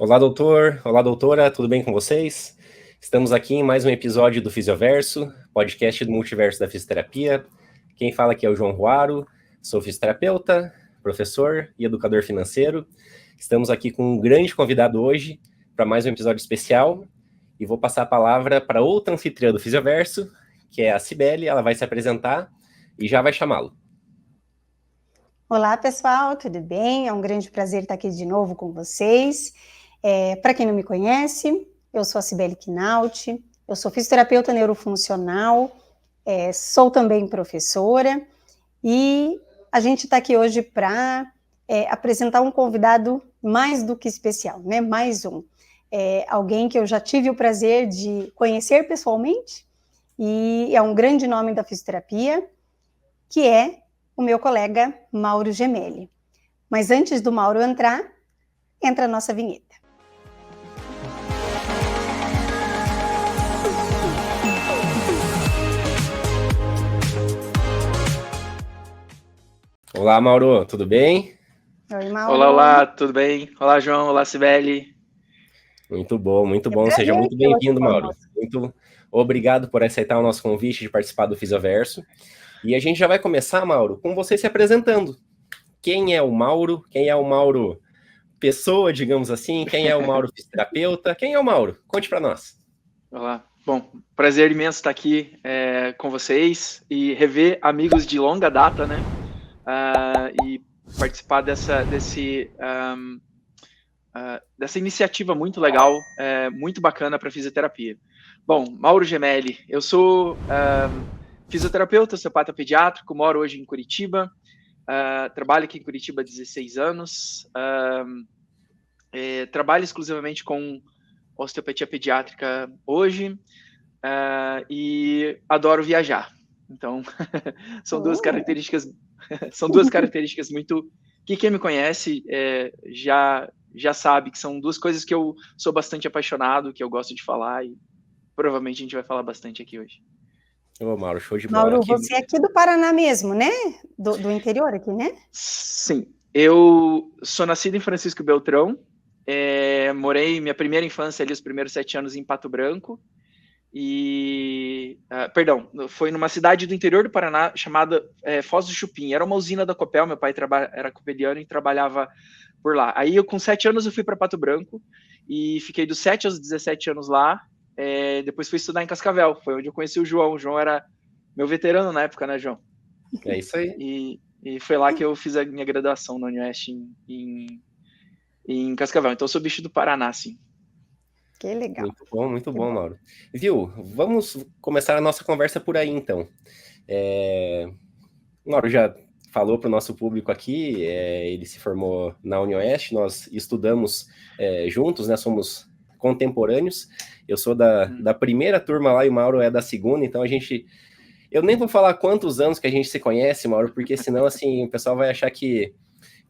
Olá, doutor. Olá, doutora. Tudo bem com vocês? Estamos aqui em mais um episódio do Fisioverso, podcast do Multiverso da Fisioterapia. Quem fala aqui é o João Ruaro, sou fisioterapeuta, professor e educador financeiro. Estamos aqui com um grande convidado hoje para mais um episódio especial e vou passar a palavra para outra anfitriã do Fisioverso, que é a Cibele. Ela vai se apresentar e já vai chamá-lo. Olá, pessoal, tudo bem? É um grande prazer estar aqui de novo com vocês. Para quem não me conhece, eu sou a Cibele Quinauti, eu sou fisioterapeuta neurofuncional, sou também professora e a gente está aqui hoje para apresentar um convidado mais do que especial, né? Mais um. Alguém que eu já tive o prazer de conhecer pessoalmente e é um grande nome da fisioterapia, que é o meu colega Mauro Gemelli. Mas antes do Mauro entrar, entra a nossa vinheta. Olá, Mauro, tudo bem? Oi, Mauro. Olá, tudo bem? Olá, João. Olá, Cibele. Muito bom. Seja muito bem-vindo, Mauro. Muito obrigado por aceitar o nosso convite de participar do Fisioverso. E a gente já vai começar, Mauro, com você se apresentando. Quem é o Mauro? Quem é o Mauro pessoa, digamos assim? Quem é o Mauro fisioterapeuta? Quem é o Mauro? Conte para nós. Olá. Bom, prazer imenso estar aqui com vocês e rever amigos de longa data, né? E participar dessa iniciativa muito legal, muito bacana para fisioterapia. Bom, Mauro Gemelli, eu sou fisioterapeuta, osteopata pediátrico, moro hoje em Curitiba, trabalho aqui em Curitiba há 16 anos, trabalho exclusivamente com osteopatia pediátrica hoje e adoro viajar. Então, são duas características muito que quem me conhece já sabe que são duas coisas que eu sou bastante apaixonado, que eu gosto de falar e provavelmente a gente vai falar bastante aqui hoje. Ô, Mauro, show de bola. Mauro, você é aqui do Paraná mesmo, né? Do interior aqui, né? Sim, eu sou nascido em Francisco Beltrão, morei minha primeira infância ali, os primeiros 7 anos em Pato Branco, foi numa cidade do interior do Paraná chamada Foz do Chupim. Era uma usina da Copel, meu pai era copeliano e trabalhava por lá. Aí com 7 anos eu fui para Pato Branco e fiquei dos 7 aos 17 anos lá. Depois fui estudar em Cascavel, foi onde eu conheci o João. O João era meu veterano na época, né, João? É isso aí. E foi lá que eu fiz a minha graduação na Unioeste em Cascavel. Então eu sou bicho do Paraná, sim. Que legal. Muito bom, Mauro. Viu? Vamos começar a nossa conversa por aí, então. O Mauro já falou para o nosso público aqui, ele se formou na Unioeste, nós estudamos juntos, né? Somos contemporâneos. Eu sou da primeira turma lá e o Mauro é da segunda, então eu nem vou falar quantos anos que a gente se conhece, Mauro, porque senão, assim, o pessoal vai achar que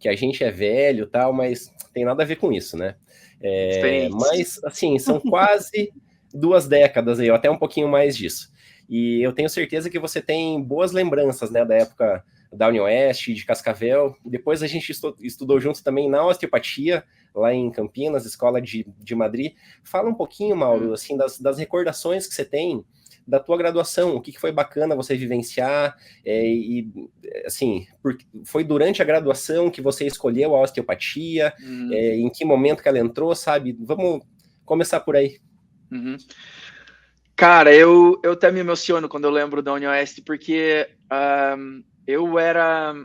a gente é velho e tal, mas tem nada a ver com isso, né? Mas, assim, são quase 2 décadas aí, ou até um pouquinho mais disso. E eu tenho certeza que você tem boas lembranças, né, da época da Unioeste, de Cascavel. Depois a gente estudou juntos também na osteopatia, lá em Campinas, escola de Madrid. Fala um pouquinho, Mauro, assim, das recordações que você tem da tua graduação, o que foi bacana você vivenciar, assim, foi durante a graduação que você escolheu a osteopatia, em que momento que ela entrou, sabe? Vamos começar por aí. Cara, eu até me emociono quando eu lembro da Unioeste, porque eu era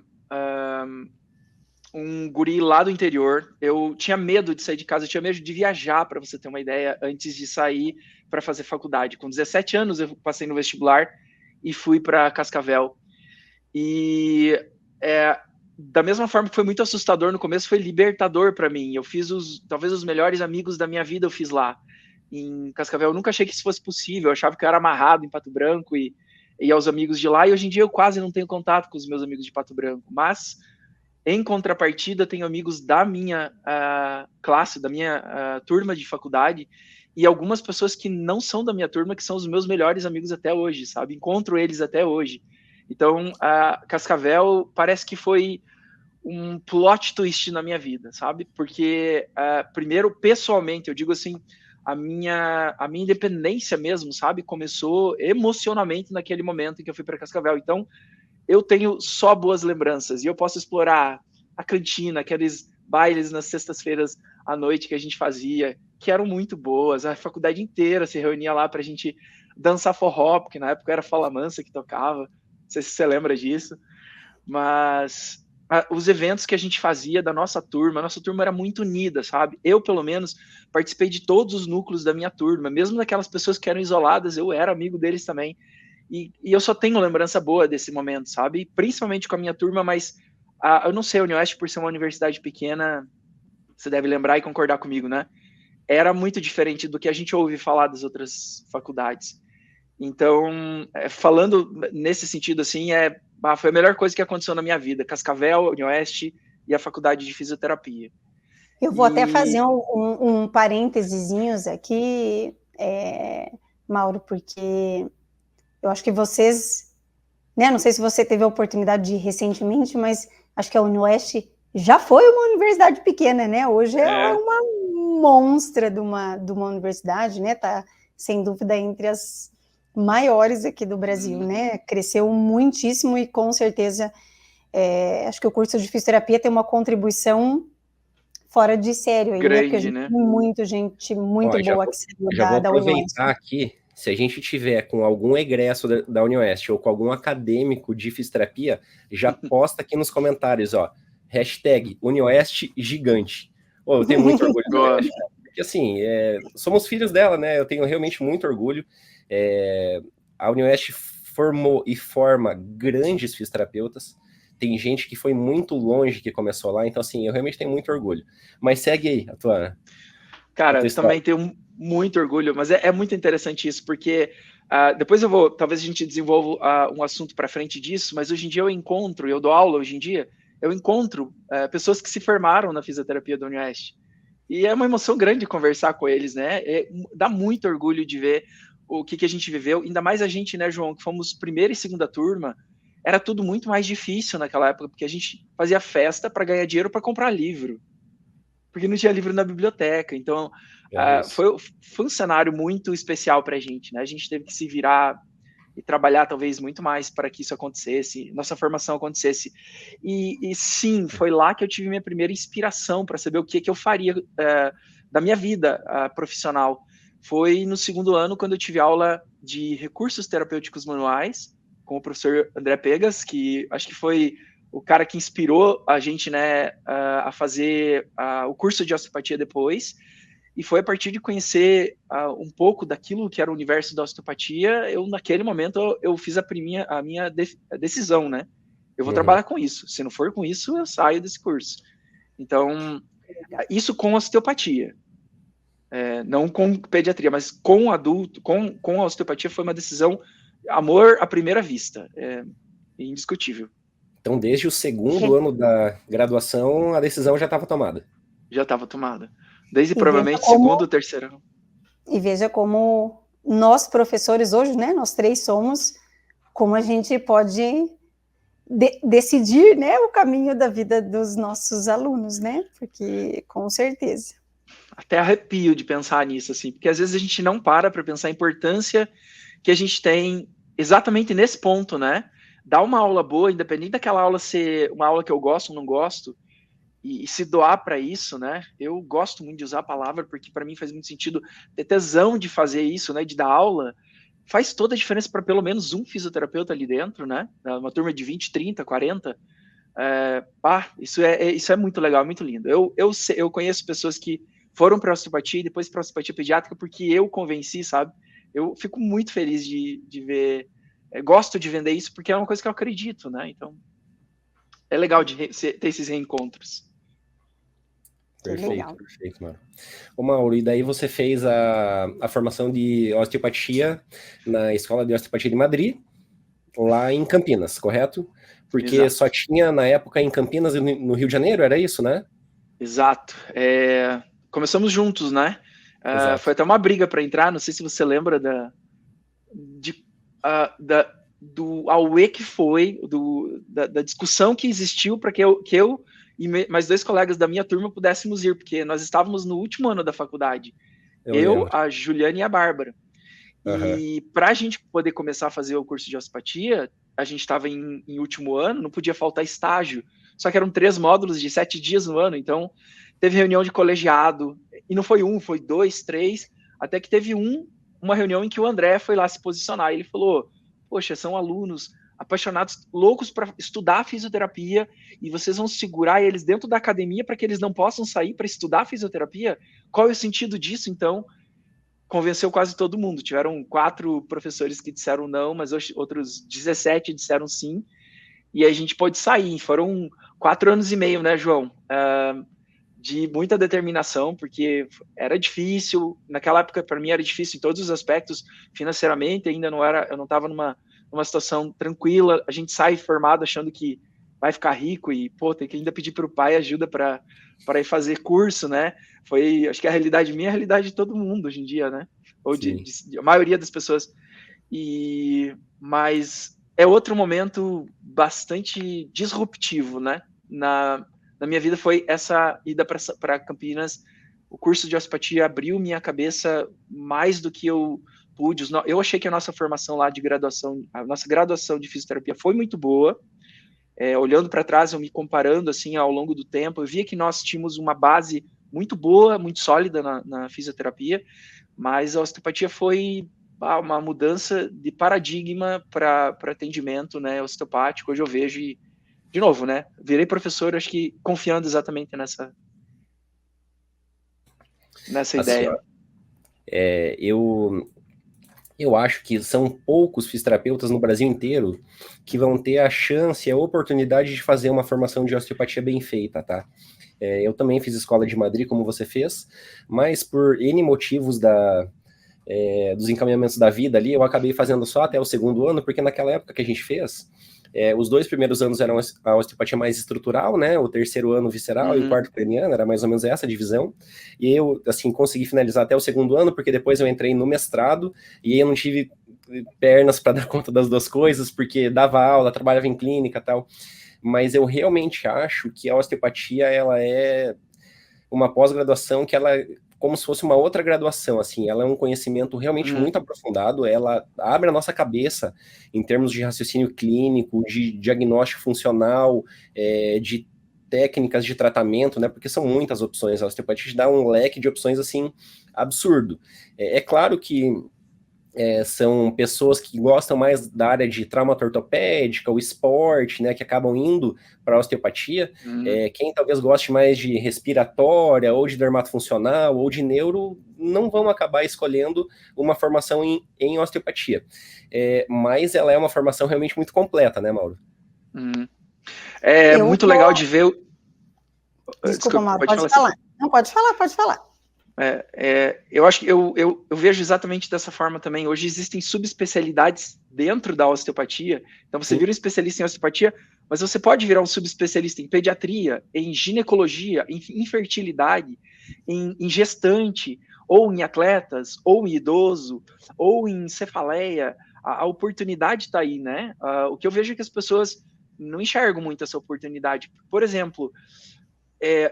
um guri lá do interior, eu tinha medo de sair de casa, eu tinha medo de viajar, para você ter uma ideia, antes de sair para fazer faculdade. Com 17 anos eu passei no vestibular e fui para Cascavel. E da mesma forma que foi muito assustador no começo, foi libertador para mim. Eu fiz talvez os melhores amigos da minha vida, eu fiz lá em Cascavel. Eu nunca achei que isso fosse possível, eu achava que eu era amarrado em Pato Branco e aos amigos de lá, e hoje em dia eu quase não tenho contato com os meus amigos de Pato Branco, mas em contrapartida, tenho amigos da minha classe, da minha turma de faculdade, e algumas pessoas que não são da minha turma, que são os meus melhores amigos até hoje, sabe? Encontro eles até hoje. Então, Cascavel parece que foi um plot twist na minha vida, sabe? Porque, primeiro, pessoalmente, eu digo assim, a minha independência mesmo, sabe? Começou emocionalmente naquele momento em que eu fui para Cascavel. Então, eu tenho só boas lembranças e eu posso explorar a cantina, aqueles bailes nas sextas-feiras à noite que a gente fazia, que eram muito boas. A faculdade inteira se reunia lá para a gente dançar forró, porque na época era Fala Mansa que tocava. Não sei se você lembra disso, mas os eventos que a gente fazia da nossa turma era muito unida, sabe? Eu, pelo menos, participei de todos os núcleos da minha turma, mesmo daquelas pessoas que eram isoladas, eu era amigo deles também. E eu só tenho lembrança boa desse momento, sabe? Principalmente com a minha turma, mas eu não sei, a UniOeste, por ser uma universidade pequena, você deve lembrar e concordar comigo, né? Era muito diferente do que a gente ouve falar das outras faculdades. Então, falando nesse sentido, assim, foi a melhor coisa que aconteceu na minha vida. Cascavel, UniOeste e a faculdade de fisioterapia. Eu vou até fazer um parênteses aqui, Mauro, porque eu acho que vocês, né, não sei se você teve a oportunidade de ir recentemente, mas acho que a UniOeste já foi uma universidade pequena, né? Hoje é uma monstra de uma universidade, né? Tá, sem dúvida, entre as maiores aqui do Brasil, né? Cresceu muitíssimo e, com certeza, acho que o curso de fisioterapia tem uma contribuição fora de sério aí, grande, né? Porque a gente tem muita gente muito boa que saiu já vou da aproveitar aqui. Se a gente tiver com algum egresso da UniOeste ou com algum acadêmico de fisioterapia, já posta aqui nos comentários, ó, hashtag UniOeste gigante. Eu tenho muito orgulho da UniOeste, porque assim, somos filhos dela, né? Eu tenho realmente muito orgulho. A UniOeste formou e forma grandes fisioterapeutas. Tem gente que foi muito longe que começou lá, então assim, eu realmente tenho muito orgulho. Mas segue aí a tua... Cara, eu também tenho muito orgulho, mas é muito interessante isso, porque depois talvez a gente desenvolva um assunto para frente disso, mas hoje em dia eu dou aula hoje em dia, eu encontro pessoas que se formaram na fisioterapia da UniOeste. E é uma emoção grande conversar com eles, né? Dá muito orgulho de ver o que a gente viveu, ainda mais a gente, né, João, que fomos primeira e segunda turma, era tudo muito mais difícil naquela época, porque a gente fazia festa para ganhar dinheiro para comprar livro, porque não tinha livro na biblioteca. Então, foi um cenário muito especial para a gente, né? A gente teve que se virar e trabalhar talvez muito mais para que isso acontecesse, nossa formação acontecesse. E sim, foi lá que eu tive minha primeira inspiração para saber o que eu faria da minha vida profissional. Foi no segundo ano, quando eu tive aula de recursos terapêuticos manuais com o professor André Pegas, que acho que foi o cara que inspirou a gente, né, a fazer o curso de osteopatia depois. E foi a partir de conhecer um pouco daquilo que era o universo da osteopatia, naquele momento, eu fiz a minha decisão, né? Eu vou trabalhar com isso. Se não for com isso, eu saio desse curso. Então, isso com osteopatia. Não com pediatria, mas com adulto, com a osteopatia foi uma decisão, amor à primeira vista. Indiscutível. Então, desde o segundo ano da graduação, a decisão já estava tomada. Já estava tomada. Desde provavelmente segundo ou terceiro ano. E veja como nós, professores, hoje, né, nós três somos, como a gente pode decidir, né, o caminho da vida dos nossos alunos, né? Porque, com certeza. Até arrepio de pensar nisso, assim, porque às vezes a gente não para pensar a importância que a gente tem exatamente nesse ponto, né? Dar uma aula boa, independente daquela aula ser uma aula que eu gosto ou não gosto, e se doar para isso, né? Eu gosto muito de usar a palavra, porque para mim faz muito sentido ter tesão de fazer isso, né? De dar aula, faz toda a diferença para pelo menos um fisioterapeuta ali dentro, né? Uma turma de 20, 30, 40. Isso é muito legal, muito lindo. Eu conheço pessoas que foram para a osteopatia e depois para a osteopatia pediátrica porque eu convenci, sabe? Eu fico muito feliz de ver, gosto de vender isso porque é uma coisa que eu acredito, né? Então, é legal de ter esses reencontros. Perfeito, perfeito, Mauro. Ô, Mauro, e daí você fez a formação de osteopatia na Escola de Osteopatia de Madrid, lá em Campinas, correto? Porque Exato. Só tinha, na época, em Campinas e no Rio de Janeiro, era isso, né? Exato. Começamos juntos, né? Foi até uma briga para entrar, não sei se você lembra do auê que foi, da discussão que existiu para que eu e mais 2 colegas da minha turma pudéssemos ir, porque nós estávamos no último ano da faculdade. Eu a Juliana e a Bárbara. E para a gente poder começar a fazer o curso de osteopatia, a gente estava em último ano, não podia faltar estágio. Só que eram 3 módulos de 7 dias no ano, então teve reunião de colegiado, e não foi 1, foi 2, 3, até que teve uma reunião em que o André foi lá se posicionar, e ele falou, poxa, são alunos apaixonados, loucos para estudar fisioterapia, e vocês vão segurar eles dentro da academia para que eles não possam sair para estudar fisioterapia? Qual é o sentido disso, então? Convenceu quase todo mundo. Tiveram 4 professores que disseram não, mas outros 17 disseram sim, e a gente pôde sair. Foram 4 anos e meio, né, João? De muita determinação, porque era difícil. Naquela época, para mim, era difícil em todos os aspectos. Financeiramente, ainda não era, eu não estava numa situação tranquila. A gente sai formado achando que vai ficar rico e, pô, tem que ainda pedir para o pai ajuda para ir fazer curso, né? Foi, acho que a realidade minha é a realidade de todo mundo hoje em dia, né? Ou de a maioria das pessoas. Mas é outro momento bastante disruptivo, né? Na minha vida foi essa ida para Campinas. O curso de osteopatia abriu minha cabeça mais do que eu pude. Eu achei que a nossa formação lá de graduação, a nossa graduação de fisioterapia foi muito boa. Olhando para trás, eu me comparando assim ao longo do tempo, eu via que nós tínhamos uma base muito boa, muito sólida na fisioterapia, mas a osteopatia foi uma mudança de paradigma para atendimento, né, osteopático. Hoje eu vejo e, de novo, né, virei professor, acho que confiando exatamente nessa ideia. Ó, eu acho que são poucos fisioterapeutas no Brasil inteiro que vão ter a chance, a oportunidade de fazer uma formação de osteopatia bem feita, tá? Eu também fiz escola de Madrid, como você fez, mas por N motivos dos encaminhamentos da vida ali, eu acabei fazendo só até o 2º ano, porque naquela época que a gente fez, os 2 primeiros anos eram a osteopatia mais estrutural, né? O 3º ano visceral e o 4º craniano, era mais ou menos essa divisão. E eu, assim, consegui finalizar até o 2º ano, porque depois eu entrei no mestrado e aí eu não tive pernas para dar conta das 2 coisas, porque dava aula, trabalhava em clínica e tal. Mas eu realmente acho que a osteopatia, ela é uma pós-graduação que ela como se fosse uma outra graduação, assim, ela é um conhecimento realmente muito aprofundado, ela abre a nossa cabeça em termos de raciocínio clínico, de diagnóstico funcional, de técnicas de tratamento, né, porque são muitas opções, a osteopatia te dá um leque de opções, assim, absurdo. É claro que são pessoas que gostam mais da área de traumato ortopédica, o esporte, né, que acabam indo para a osteopatia. Quem talvez goste mais de respiratória, ou de dermatofuncional, ou de neuro, não vão acabar escolhendo uma formação em osteopatia. Mas ela é uma formação realmente muito completa, né, Mauro? Muito legal de ver... Desculpa, Mauro, pode falar. Assim. Não, pode falar. Eu acho que eu vejo exatamente dessa forma também. Hoje existem subespecialidades dentro da osteopatia. Então você vira um especialista em osteopatia, mas você pode virar um subespecialista em pediatria, em ginecologia, em infertilidade, em gestante, ou em atletas, ou em idoso, ou em cefaleia. A oportunidade está aí, né? O que eu vejo é que as pessoas não enxergam muito essa oportunidade. Por exemplo,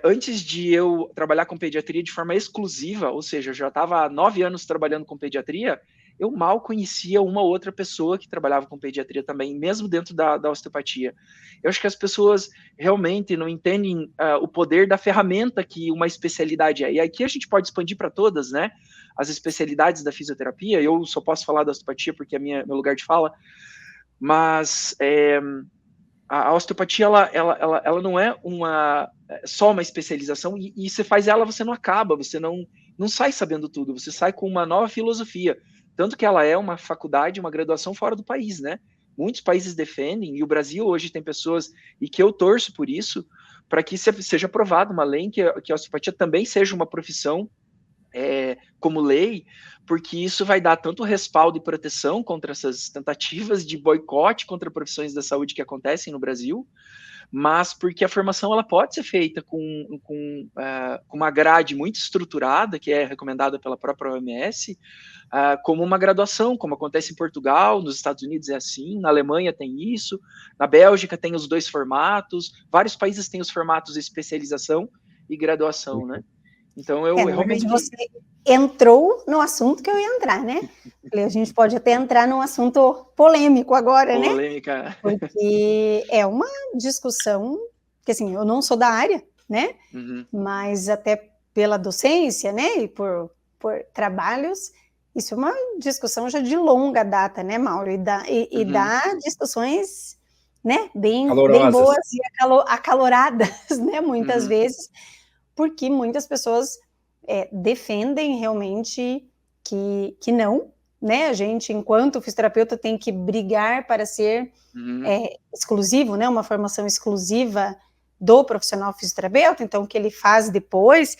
antes de eu trabalhar com pediatria de forma exclusiva, ou seja, eu já estava há 9 anos trabalhando com pediatria, eu mal conhecia uma outra pessoa que trabalhava com pediatria também, mesmo dentro da osteopatia. Eu acho que as pessoas realmente não entendem o poder da ferramenta que uma especialidade é. E aqui a gente pode expandir para todas, né? As especialidades da fisioterapia. Eu só posso falar da osteopatia porque é meu lugar de fala, mas... a osteopatia, ela não é só uma especialização, e você faz ela, você não acaba, você não sai sabendo tudo, você sai com uma nova filosofia, tanto que ela é uma faculdade, uma graduação fora do país, né? Muitos países defendem, e o Brasil hoje tem pessoas, e que eu torço por isso, para que seja aprovada uma lei que a osteopatia também seja uma profissão como lei, porque isso vai dar tanto respaldo e proteção contra essas tentativas de boicote contra profissões da saúde que acontecem no Brasil, mas porque a formação ela pode ser feita com uma grade muito estruturada, que é recomendada pela própria OMS, como uma graduação, como acontece em Portugal, nos Estados Unidos é assim, na Alemanha tem isso, na Bélgica tem os 2 formatos, vários países têm os formatos de especialização e graduação, né? Então eu realmente... Você entrou no assunto que eu ia entrar, né? A gente pode até entrar num assunto polêmico agora, né? Polêmica. Porque é uma discussão, que assim, eu não sou da área, né? Uhum. Mas até pela docência, né? E por trabalhos, isso é uma discussão já de longa data, né, Mauro? E dá discussões, né? Bem boas e acaloradas, né? Muitas vezes, porque muitas pessoas defendem realmente que não, né? A gente, enquanto fisioterapeuta, tem que brigar para ser exclusivo, né? Uma formação exclusiva do profissional fisioterapeuta, então o que ele faz depois,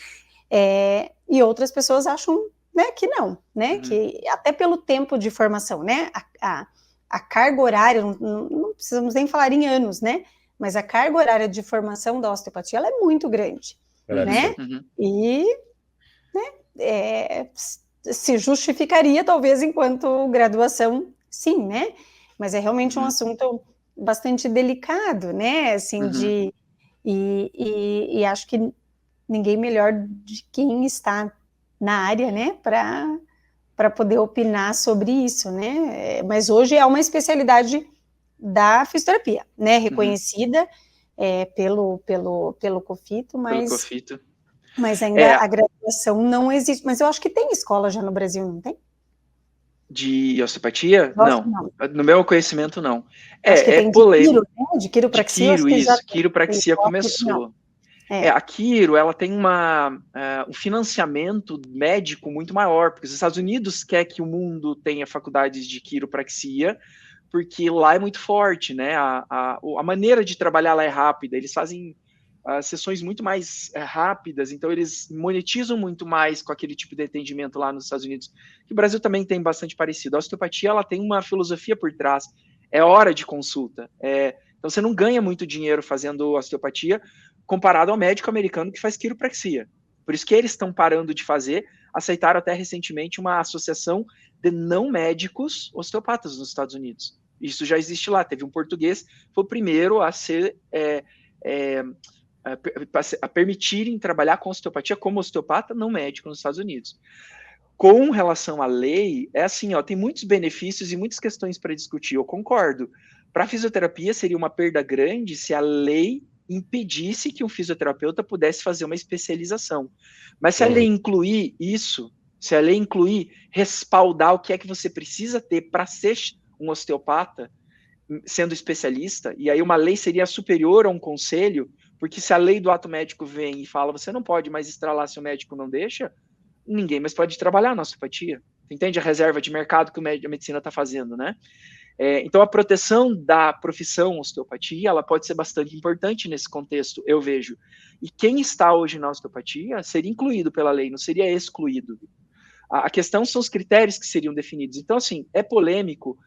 e outras pessoas acham, né, que não, né? Que até pelo tempo de formação, né? A carga horária, não precisamos nem falar em anos, né? Mas a carga horária de formação da osteopatia ela é muito grande, né? E se justificaria, talvez, enquanto graduação, sim, né? Mas é realmente um assunto bastante delicado, né? Assim, e acho que ninguém melhor de quem está na área, né? Para poder opinar sobre isso, né? Mas hoje é uma especialidade da fisioterapia, né? Reconhecida pelo COFITO, mas ainda a graduação não existe. Mas eu acho que tem escola já no Brasil, não tem? De osteopatia? Não. No meu conhecimento, não. Acho que tem polêmico. De quiro, né? De quiropraxia, de quiro, isso. Quiropraxia começou. A quiro, ela tem um financiamento médico muito maior, porque os Estados Unidos quer que o mundo tenha faculdades de quiropraxia, porque lá é muito forte, né? A maneira de trabalhar lá é rápida, eles fazem sessões muito mais rápidas, então eles monetizam muito mais com aquele tipo de atendimento lá nos Estados Unidos, que o Brasil também tem bastante parecido. A osteopatia, ela tem uma filosofia por trás, é hora de consulta, então você não ganha muito dinheiro fazendo osteopatia, comparado ao médico americano que faz quiropraxia. Por isso que eles estão parando de fazer, aceitaram até recentemente uma associação de não médicos osteopatas nos Estados Unidos. Isso já existe lá, teve um português, foi o primeiro a ser... a permitirem trabalhar com osteopatia como osteopata não médico nos Estados Unidos. Com relação à lei, é assim, tem muitos benefícios e muitas questões para discutir, eu concordo. Para a fisioterapia seria uma perda grande se a lei impedisse que um fisioterapeuta pudesse fazer uma especialização. Mas se a lei incluir isso, se a lei incluir respaldar o que é que você precisa ter para ser um osteopata, sendo especialista, e aí uma lei seria superior a um conselho, porque se a lei do ato médico vem e fala, você não pode mais estralar se o médico não deixa, ninguém mais pode trabalhar na osteopatia. Entende a reserva de mercado que a medicina está fazendo, né? Então, a proteção da profissão osteopatia, ela pode ser bastante importante nesse contexto, eu vejo. E quem está hoje na osteopatia seria incluído pela lei, não seria excluído. A questão são os critérios que seriam definidos. Então, assim, é polêmico,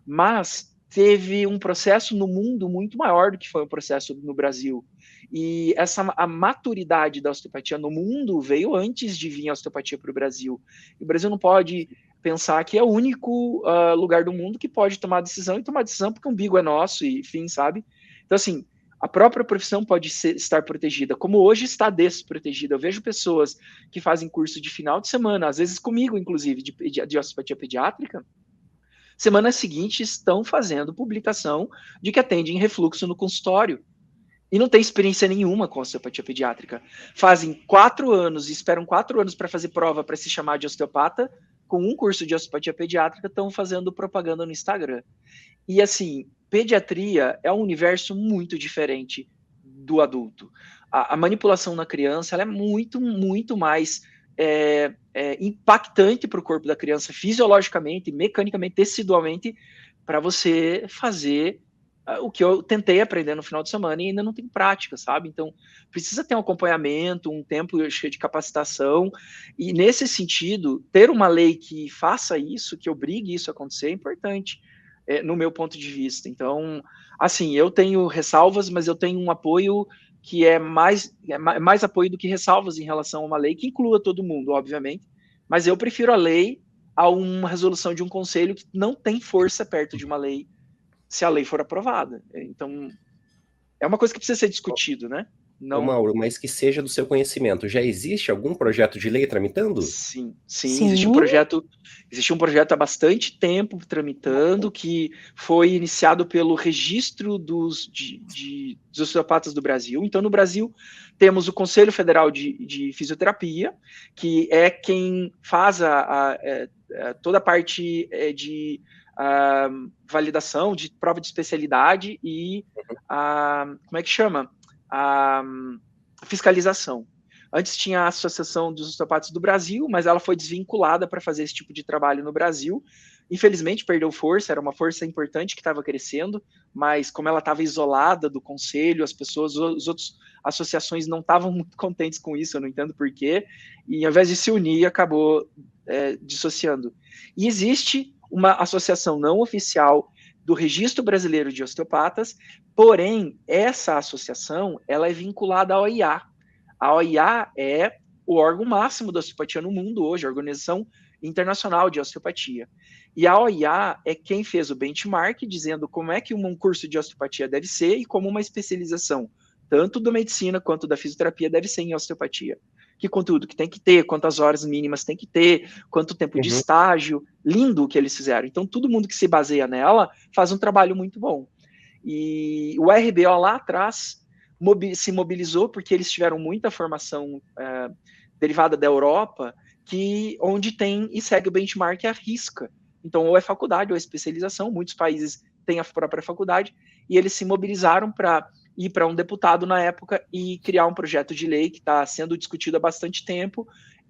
mas teve um processo no mundo muito maior do que foi o processo no Brasil. E a maturidade da osteopatia no mundo veio antes de vir a osteopatia para o Brasil. E o Brasil não pode pensar que é o único lugar do mundo que pode tomar decisão, e tomar decisão porque o umbigo é nosso, e enfim, sabe? Então, assim, a própria profissão pode estar protegida, como hoje está desprotegida. Eu vejo pessoas que fazem curso de final de semana, às vezes comigo, inclusive, de osteopatia pediátrica, semana seguinte estão fazendo publicação de que atendem refluxo no consultório. E não tem experiência nenhuma com osteopatia pediátrica. Fazem 4 anos e esperam 4 anos para fazer prova para se chamar de osteopata, com um curso de osteopatia pediátrica, estão fazendo propaganda no Instagram. E assim, pediatria é um universo muito diferente do adulto. A manipulação na criança ela é muito, muito mais impactante para o corpo da criança, fisiologicamente, mecanicamente, tecidualmente, para você fazer o que eu tentei aprender no final de semana e ainda não tenho prática, sabe? Então, precisa ter um acompanhamento, um tempo cheio de capacitação, e nesse sentido, ter uma lei que faça isso, que obrigue isso a acontecer, é importante, no meu ponto de vista. Então, Assim, eu tenho ressalvas, mas eu tenho um apoio que é mais apoio do que ressalvas em relação a uma lei que inclua todo mundo, obviamente, mas eu prefiro a lei a uma resolução de um conselho que não tem força perto de uma lei, se a lei for aprovada. Então, é uma coisa que precisa ser discutido, né? Ô, Mauro, mas que seja do seu conhecimento, já existe algum projeto de lei tramitando? Sim, existe um projeto há bastante tempo tramitando, que foi iniciado pelo Registro dos Osteopatas do Brasil. Então, no Brasil, temos o Conselho Federal de Fisioterapia, que é quem faz toda a parte de validação, de prova de especialidade e como é que chama? A fiscalização. Antes tinha a Associação dos Osteopatas do Brasil, mas ela foi desvinculada para fazer esse tipo de trabalho no Brasil. Infelizmente, perdeu força, era uma força importante que estava crescendo, mas como ela estava isolada do conselho, as outras associações não estavam muito contentes com isso, eu não entendo por quê, e ao invés de se unir, acabou dissociando. E existe uma associação não oficial do Registro Brasileiro de Osteopatas, porém, essa associação ela é vinculada à OIA. A OIA é o órgão máximo da osteopatia no mundo hoje, a Organização Internacional de Osteopatia. E a OIA é quem fez o benchmark, dizendo como é que um curso de osteopatia deve ser e como uma especialização, tanto da medicina quanto da fisioterapia, deve ser em osteopatia. Que conteúdo que tem que ter, quantas horas mínimas tem que ter, quanto tempo de estágio, lindo o que eles fizeram. Então, todo mundo que se baseia nela faz um trabalho muito bom. E o RBO lá atrás se mobilizou porque eles tiveram muita formação derivada da Europa, onde tem e segue o benchmark à risca. Então, ou é faculdade ou é especialização, muitos países têm a própria faculdade, e eles se mobilizaram para ir para um deputado na época e criar um projeto de lei que está sendo discutido há bastante tempo,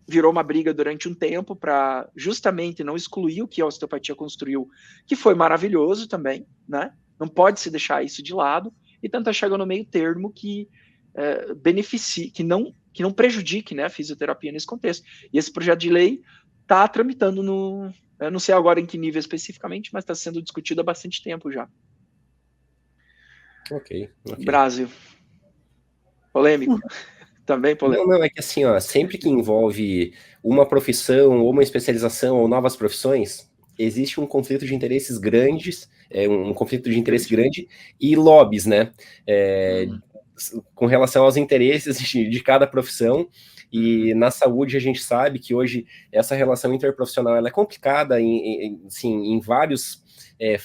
virou uma briga durante um tempo para justamente não excluir o que a osteopatia construiu, que foi maravilhoso também, né? Não pode se deixar isso de lado, e tentar chegar no meio termo que beneficie, que não prejudique, né, a fisioterapia nesse contexto. E esse projeto de lei está tramitando eu não sei agora em que nível especificamente, mas está sendo discutido há bastante tempo já. Ok. Brasil. Polêmico. Também polêmico. Não, é que assim, ó, sempre que envolve uma profissão, ou uma especialização, ou novas profissões, existe um conflito de interesses grandes, um conflito de interesse grande, e lobbies, né? Com relação aos interesses de cada profissão. E na saúde a gente sabe que hoje essa relação interprofissional ela é complicada em vários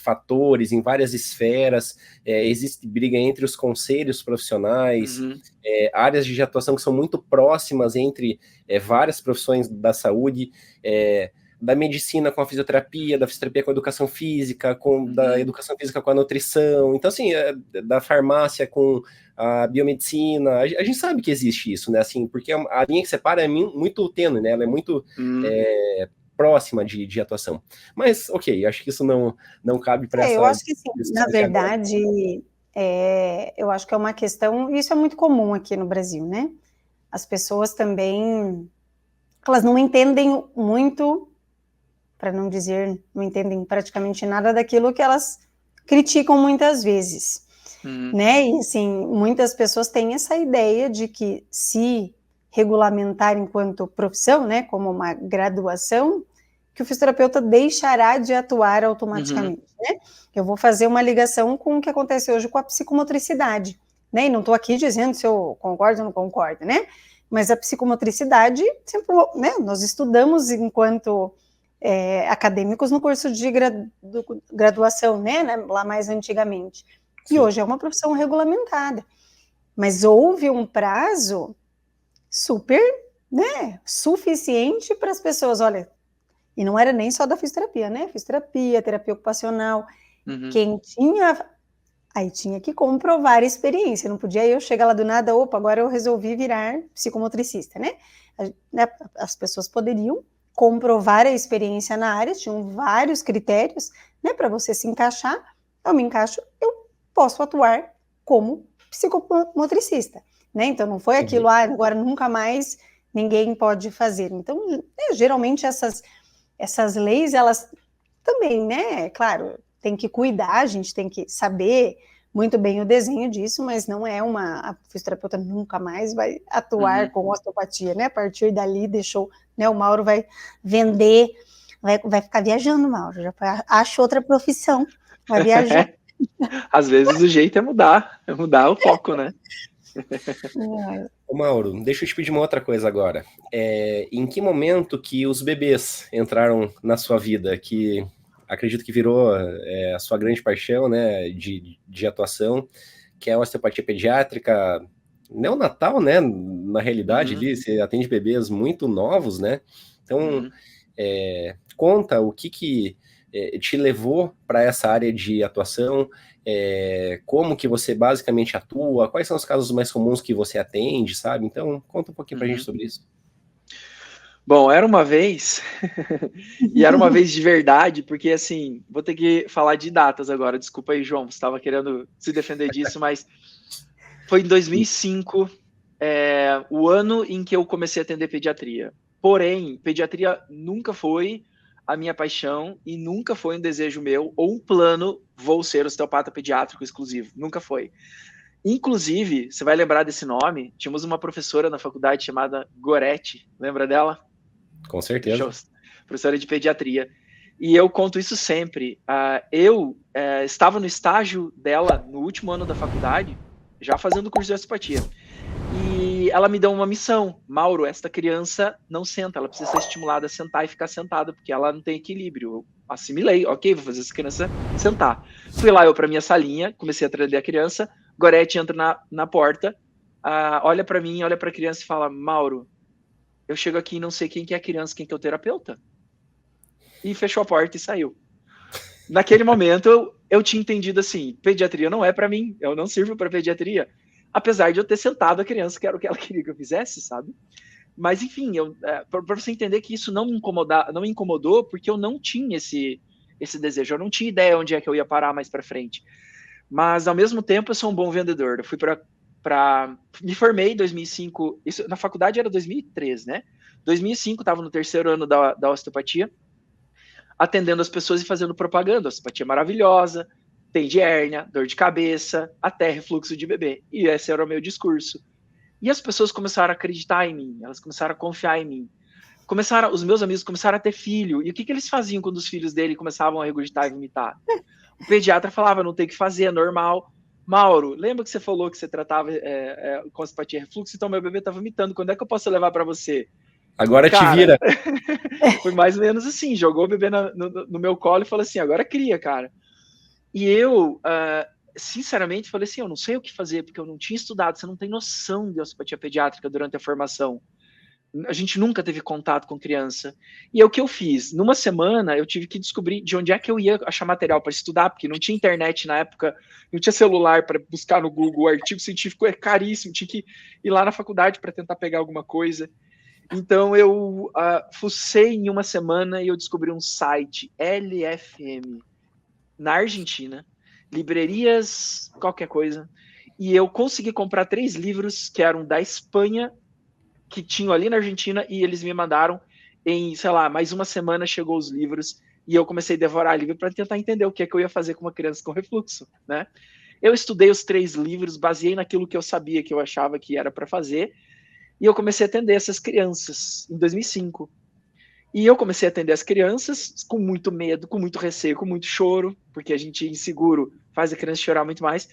fatores, em várias esferas, existe briga entre os conselhos profissionais, áreas de atuação que são muito próximas entre várias profissões da saúde, da medicina com a fisioterapia, da fisioterapia com a educação física, da educação física com a nutrição, então assim, da farmácia com a biomedicina, a gente sabe que existe isso, né, assim, porque a linha que separa é muito tênue, né, ela é muito próxima de atuação. Mas, ok, acho que isso não cabe para essa... Eu acho que sim, na verdade, eu acho que é uma questão, e isso é muito comum aqui no Brasil, né, as pessoas também, elas não entendem muito, para não dizer, não entendem praticamente nada daquilo que elas criticam muitas vezes, né, e assim, muitas pessoas têm essa ideia de que se regulamentar enquanto profissão, né, como uma graduação, que o fisioterapeuta deixará de atuar automaticamente, né? Eu vou fazer uma ligação com o que acontece hoje com a psicomotricidade, né? E não estou aqui dizendo se eu concordo ou não concordo, né? Mas a psicomotricidade, sempre, né? Nós estudamos enquanto acadêmicos no curso de graduação, né? Lá mais antigamente. E hoje é uma profissão regulamentada. Mas houve um prazo super, né? Suficiente para as pessoas, olha... E não era nem só da fisioterapia, né? Fisioterapia, terapia ocupacional. Quem tinha... Aí tinha que comprovar a experiência. Não podia eu chegar lá do nada, opa, agora eu resolvi virar psicomotricista, né? As pessoas poderiam comprovar a experiência na área, tinham vários critérios, né? Para você se encaixar. Eu me encaixo, eu posso atuar como psicomotricista, né? Então não foi aquilo, agora nunca mais ninguém pode fazer. Então, geralmente essas leis, elas também, né, claro, tem que cuidar, a gente tem que saber muito bem o desenho disso, mas não é a fisioterapeuta nunca mais vai atuar com osteopatia, né? A partir dali deixou, né? O Mauro vai vender, vai ficar viajando, Mauro, já acha outra profissão, vai viajar. Às vezes o jeito é mudar o foco, né? Ô Mauro, deixa eu te pedir uma outra coisa agora. Em que momento que os bebês entraram na sua vida, que acredito que virou a sua grande paixão, né, de atuação, que é a osteopatia pediátrica, neonatal, né, na realidade ali, você atende bebês muito novos, né? Então, conta o que te levou para essa área de atuação, como que você basicamente atua, quais são os casos mais comuns que você atende, sabe? Então, conta um pouquinho pra gente sobre isso. Bom, era uma vez, e era uma vez de verdade, porque assim, vou ter que falar de datas agora, desculpa aí, João, você estava querendo se defender disso, mas foi em 2005, o ano em que eu comecei a atender pediatria. Porém, pediatria nunca foi a minha paixão e nunca foi um desejo meu ou um plano, vou ser osteopata pediátrico exclusivo, nunca foi. Inclusive, você vai lembrar desse nome, tínhamos uma professora na faculdade chamada Goretti, lembra dela? Com certeza. Professora de pediatria. E eu conto isso sempre. Eu estava no estágio dela no último ano da faculdade, já fazendo o curso de osteopatia. E ela me deu uma missão. Mauro, esta criança não senta, ela precisa ser estimulada a sentar e ficar sentada, porque ela não tem equilíbrio. Eu assimilei, ok, vou fazer essa criança sentar. Fui lá eu para minha salinha, comecei a atender a criança, Goretti entra na porta, olha para mim, olha para a criança e fala, Mauro, eu chego aqui e não sei quem que é a criança, quem que é o terapeuta. E fechou a porta e saiu. Naquele momento, eu tinha entendido assim, pediatria não é para mim, eu não sirvo para pediatria. Apesar de eu ter sentado a criança, que era o que ela queria que eu fizesse, sabe? Mas, enfim, para você entender que isso não me incomodou, porque eu não tinha esse desejo, eu não tinha ideia onde é que eu ia parar mais para frente. Mas, ao mesmo tempo, eu sou um bom vendedor. Eu fui me formei em 2005, isso, na faculdade era 2003, né? 2005, estava no terceiro ano da osteopatia, atendendo as pessoas e fazendo propaganda. Osteopatia maravilhosa, tem de hérnia, dor de cabeça, até refluxo de bebê. E esse era o meu discurso. E as pessoas começaram a acreditar em mim, elas começaram a confiar em mim. Os meus amigos começaram a ter filho. E o que eles faziam quando os filhos dele começavam a regurgitar e vomitar? O pediatra falava, não tem o que fazer, é normal. Mauro, lembra que você falou que você tratava com osteopatia refluxo? Então meu bebê tá vomitando, quando é que eu posso levar para você? Agora cara, te vira. Foi mais ou menos assim, jogou o bebê no meu colo e falou assim, agora cria, cara. E eu, sinceramente, falei assim, eu não sei o que fazer, porque eu não tinha estudado, você não tem noção de osteopatia pediátrica durante a formação. A gente nunca teve contato com criança. E é o que eu fiz. Numa semana, eu tive que descobrir de onde é que eu ia achar material para estudar, porque não tinha internet na época, não tinha celular para buscar no Google. O artigo científico é caríssimo, tinha que ir lá na faculdade para tentar pegar alguma coisa. Então, eu fucei em uma semana e eu descobri um site, LFM, na Argentina, livrarias, qualquer coisa, e eu consegui comprar 3 livros que eram da Espanha, que tinham ali na Argentina, e eles me mandaram em, sei lá, mais uma semana chegou os livros, e eu comecei a devorar livro para tentar entender o que é que eu ia fazer com uma criança com refluxo, né? Eu estudei os 3 livros, baseei naquilo que eu sabia que eu achava que era para fazer, e eu comecei a atender essas crianças em 2005. E eu comecei a atender as crianças com muito medo, com muito receio, com muito choro, porque a gente inseguro faz a criança chorar muito mais.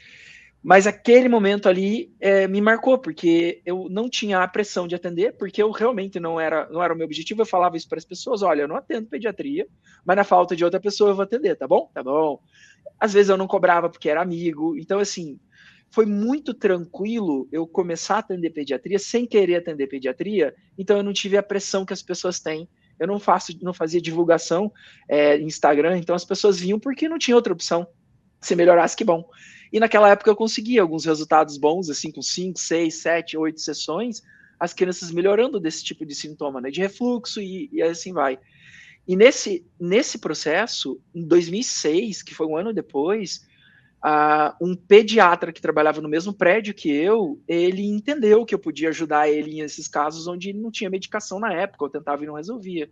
Mas aquele momento ali me marcou, porque eu não tinha a pressão de atender, porque eu realmente não era o meu objetivo. Eu falava isso para as pessoas, olha, eu não atendo pediatria, mas na falta de outra pessoa eu vou atender, tá bom? Tá bom. Às vezes eu não cobrava porque era amigo. Então, assim, foi muito tranquilo eu começar a atender pediatria sem querer atender pediatria, então eu não tive a pressão que as pessoas têm. Eu não fazia divulgação em Instagram, então as pessoas vinham porque não tinha outra opção. Se melhorasse, que bom. E naquela época eu conseguia alguns resultados bons, assim, com 5, 6, 7, 8 sessões, as crianças melhorando desse tipo de sintoma, né, de refluxo e assim vai. E nesse processo, em 2006, que foi um ano depois, um pediatra que trabalhava no mesmo prédio que ele entendeu que eu podia ajudar ele nesses casos onde não tinha medicação na época, eu tentava e não resolvia.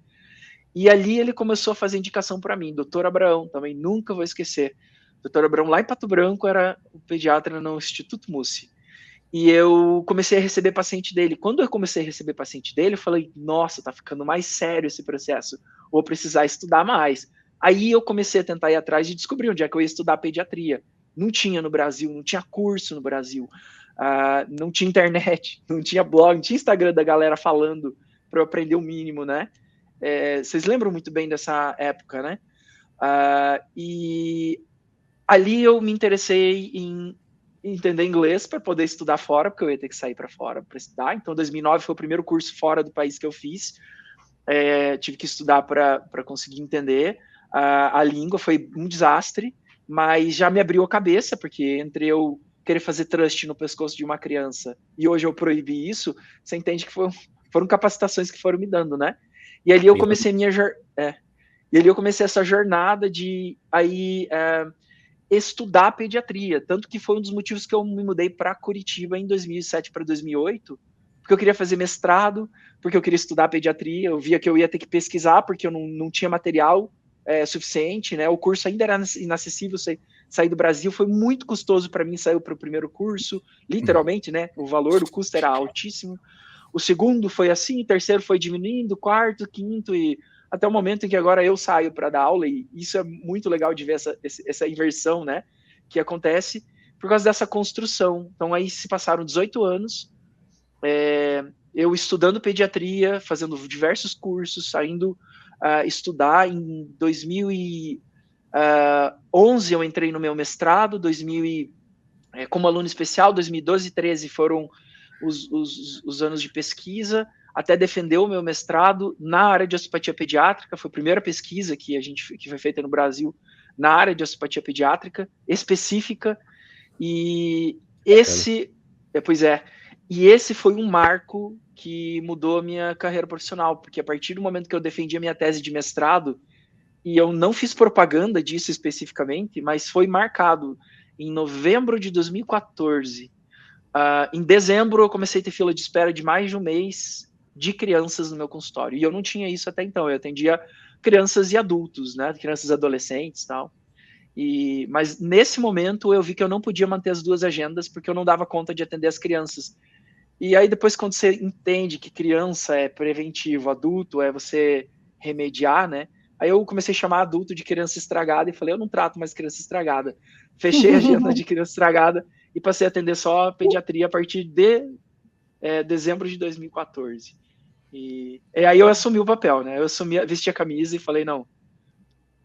E ali ele começou a fazer indicação para mim, doutor Abraão, também nunca vou esquecer. Dr. Abrão, lá em Pato Branco, era o pediatra no Instituto Mussi. E eu comecei a receber paciente dele. Quando eu comecei a receber paciente dele, eu falei, nossa, tá ficando mais sério esse processo. Vou precisar estudar mais. Aí eu comecei a tentar ir atrás de descobrir onde é que eu ia estudar pediatria. Não tinha no Brasil, não tinha curso no Brasil, não tinha internet, não tinha blog, não tinha Instagram da galera falando para eu aprender o mínimo, né? Vocês lembram muito bem dessa época, né? E ali eu me interessei em entender inglês para poder estudar fora, porque eu ia ter que sair para fora para estudar. Então, 2009 foi o primeiro curso fora do país que eu fiz. Tive que estudar para conseguir entender. A língua foi um desastre, mas já me abriu a cabeça, porque entre eu querer fazer trust no pescoço de uma criança e hoje eu proibi isso, você entende que foram capacitações que foram me dando, né? E ali eu comecei eu comecei essa jornada de aí estudar pediatria, tanto que foi um dos motivos que eu me mudei para Curitiba em 2007 para 2008, porque eu queria fazer mestrado, porque eu queria estudar pediatria, eu via que eu ia ter que pesquisar, porque eu não tinha material suficiente, né? O curso ainda era inacessível, sair do Brasil foi muito custoso para mim, sair para o primeiro curso, literalmente, né? O custo era altíssimo. O segundo foi assim, o terceiro foi diminuindo, o quarto, quinto, e até o momento em que agora eu saio para dar aula, e isso é muito legal de ver essa inversão, né? Que acontece por causa dessa construção. Então aí se passaram 18 anos, eu estudando pediatria, fazendo diversos cursos, saindo estudar. Em 2011 eu entrei no meu mestrado, como aluno especial, 2012 e 2013 foram os anos de pesquisa, até defender o meu mestrado na área de osteopatia pediátrica. Foi a primeira pesquisa que foi feita no Brasil na área de osteopatia pediátrica específica, e esse foi um marco que mudou a minha carreira profissional, porque a partir do momento que eu defendi a minha tese de mestrado, e eu não fiz propaganda disso especificamente, mas foi marcado em novembro de 2014. Em dezembro, eu comecei a ter fila de espera de mais de um mês de crianças no meu consultório, e eu não tinha isso até então. Eu atendia crianças e adultos, né, crianças e adolescentes e tal. Mas nesse momento eu vi que eu não podia manter as duas agendas, porque eu não dava conta de atender as crianças. E aí depois, quando você entende que criança é preventivo, adulto é você remediar, né? Aí eu comecei a chamar adulto de criança estragada e falei, eu não trato mais criança estragada. Fechei a agenda de criança estragada e passei a atender só pediatria a partir de dezembro de 2014. E aí eu assumi o papel, né? Vesti a camisa e falei, não,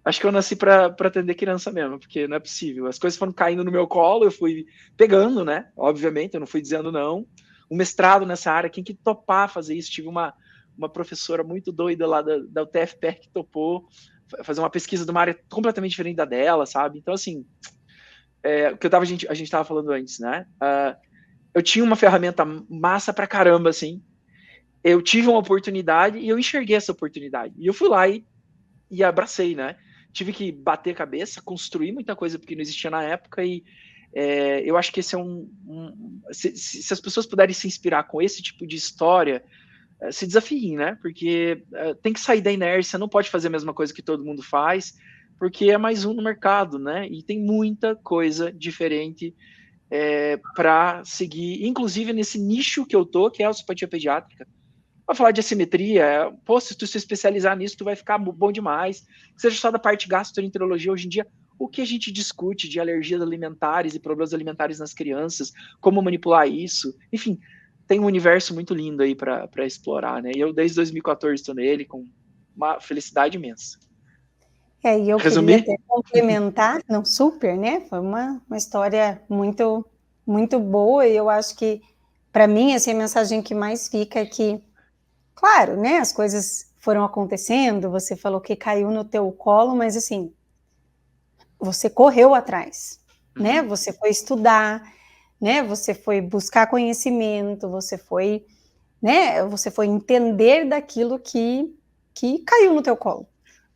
acho que eu nasci para atender criança mesmo, porque não é possível. As coisas foram caindo no meu colo, eu fui pegando, né? Obviamente, eu não fui dizendo não. Um mestrado nessa área, quem que topar fazer isso? Tive uma professora muito doida lá da UTFPR que topou fazer uma pesquisa de uma área completamente diferente da dela, sabe? Então, assim, o que a gente estava falando antes, né? Eu tinha uma ferramenta massa pra caramba, assim. Eu tive uma oportunidade e eu enxerguei essa oportunidade. E eu fui lá e abracei, né? Tive que bater a cabeça, construir muita coisa porque não existia na época, e eu acho que esse é se as pessoas puderem se inspirar com esse tipo de história, se desafiem, né? Porque tem que sair da inércia, não pode fazer a mesma coisa que todo mundo faz, porque é mais um no mercado, né? E tem muita coisa diferente para seguir, inclusive nesse nicho que eu tô, que é a osteopatia pediátrica. Para falar de assimetria, se tu se especializar nisso, tu vai ficar bom demais. Seja só da parte gastroenterologia, hoje em dia, o que a gente discute de alergias alimentares e problemas alimentares nas crianças, como manipular isso, enfim, tem um universo muito lindo aí para explorar, né? E eu desde 2014 estou nele, com uma felicidade imensa. E eu queria até complementar, não, super, né? Foi uma história muito, muito boa, e eu acho que, para mim, assim, a mensagem que mais fica é que, claro, né, as coisas foram acontecendo, você falou que caiu no teu colo, mas assim, você correu atrás, né? Você foi estudar, né? Você foi buscar conhecimento, você foi, né? Você foi entender daquilo que caiu no teu colo,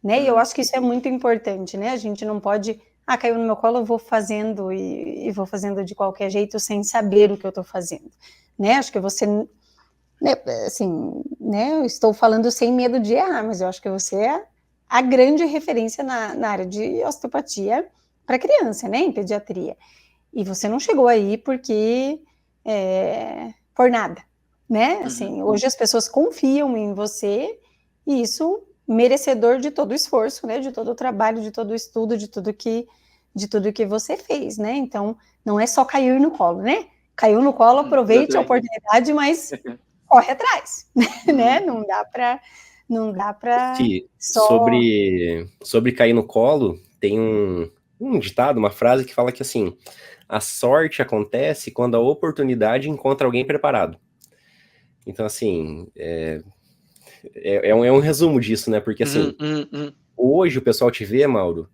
né? E eu acho que isso é muito importante, né? A gente não pode, caiu no meu colo, eu vou fazendo e vou fazendo de qualquer jeito sem saber o que eu estou fazendo, né? Acho que você, né, assim, né, eu estou falando sem medo de errar, mas eu acho que você é a grande referência na área de osteopatia para criança, né, em pediatria. E você não chegou aí porque por nada, né? Assim, hoje as pessoas confiam em você e isso merecedor de todo o esforço, né? De todo o trabalho, de todo o estudo, de tudo que você fez, né? Então, não é só cair no colo, né? Caiu no colo, aproveite a oportunidade, mas corre atrás, né? Não dá para só... Sobre cair no colo, tem um ditado, uma frase que fala que, assim, a sorte acontece quando a oportunidade encontra alguém preparado. Então, assim, é um resumo disso, né? Porque, assim, hoje o pessoal te vê, Mauro,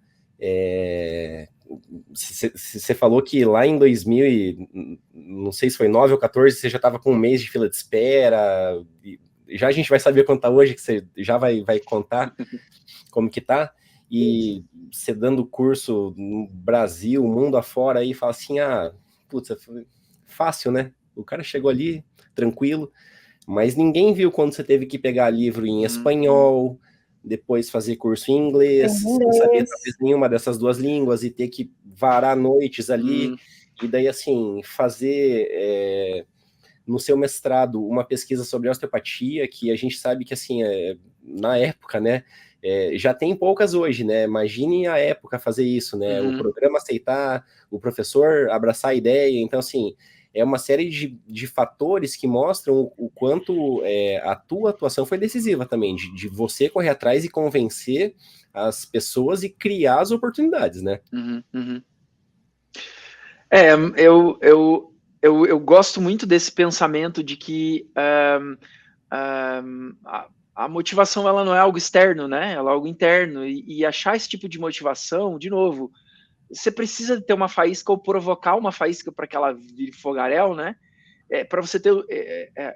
você falou que lá em 2000, não sei se foi 9 ou 14, você já estava com um mês de fila de espera, já a gente vai saber quanto tá hoje, que você já vai contar como que tá, e você dando curso no Brasil, mundo afora, aí fala assim, putz, fácil, né? O cara chegou ali, tranquilo, mas ninguém viu quando você teve que pegar livro em espanhol, depois fazer curso em inglês, sem saber talvez nenhuma dessas duas línguas, e ter que varar noites ali, e daí, assim, fazer no seu mestrado uma pesquisa sobre osteopatia, que a gente sabe que, assim, na época, né, já tem poucas hoje, né? Imagine a época fazer isso, né? O programa aceitar, o professor abraçar a ideia. Então, assim, é uma série de fatores que mostram o quanto a tua atuação foi decisiva também, de você correr atrás e convencer as pessoas e criar as oportunidades, né? Eu gosto muito desse pensamento de que a motivação ela não é algo externo, né? Ela é algo interno. E achar esse tipo de motivação, de novo, você precisa ter uma faísca ou provocar uma faísca para que ela vire fogaréu, né? Para você ter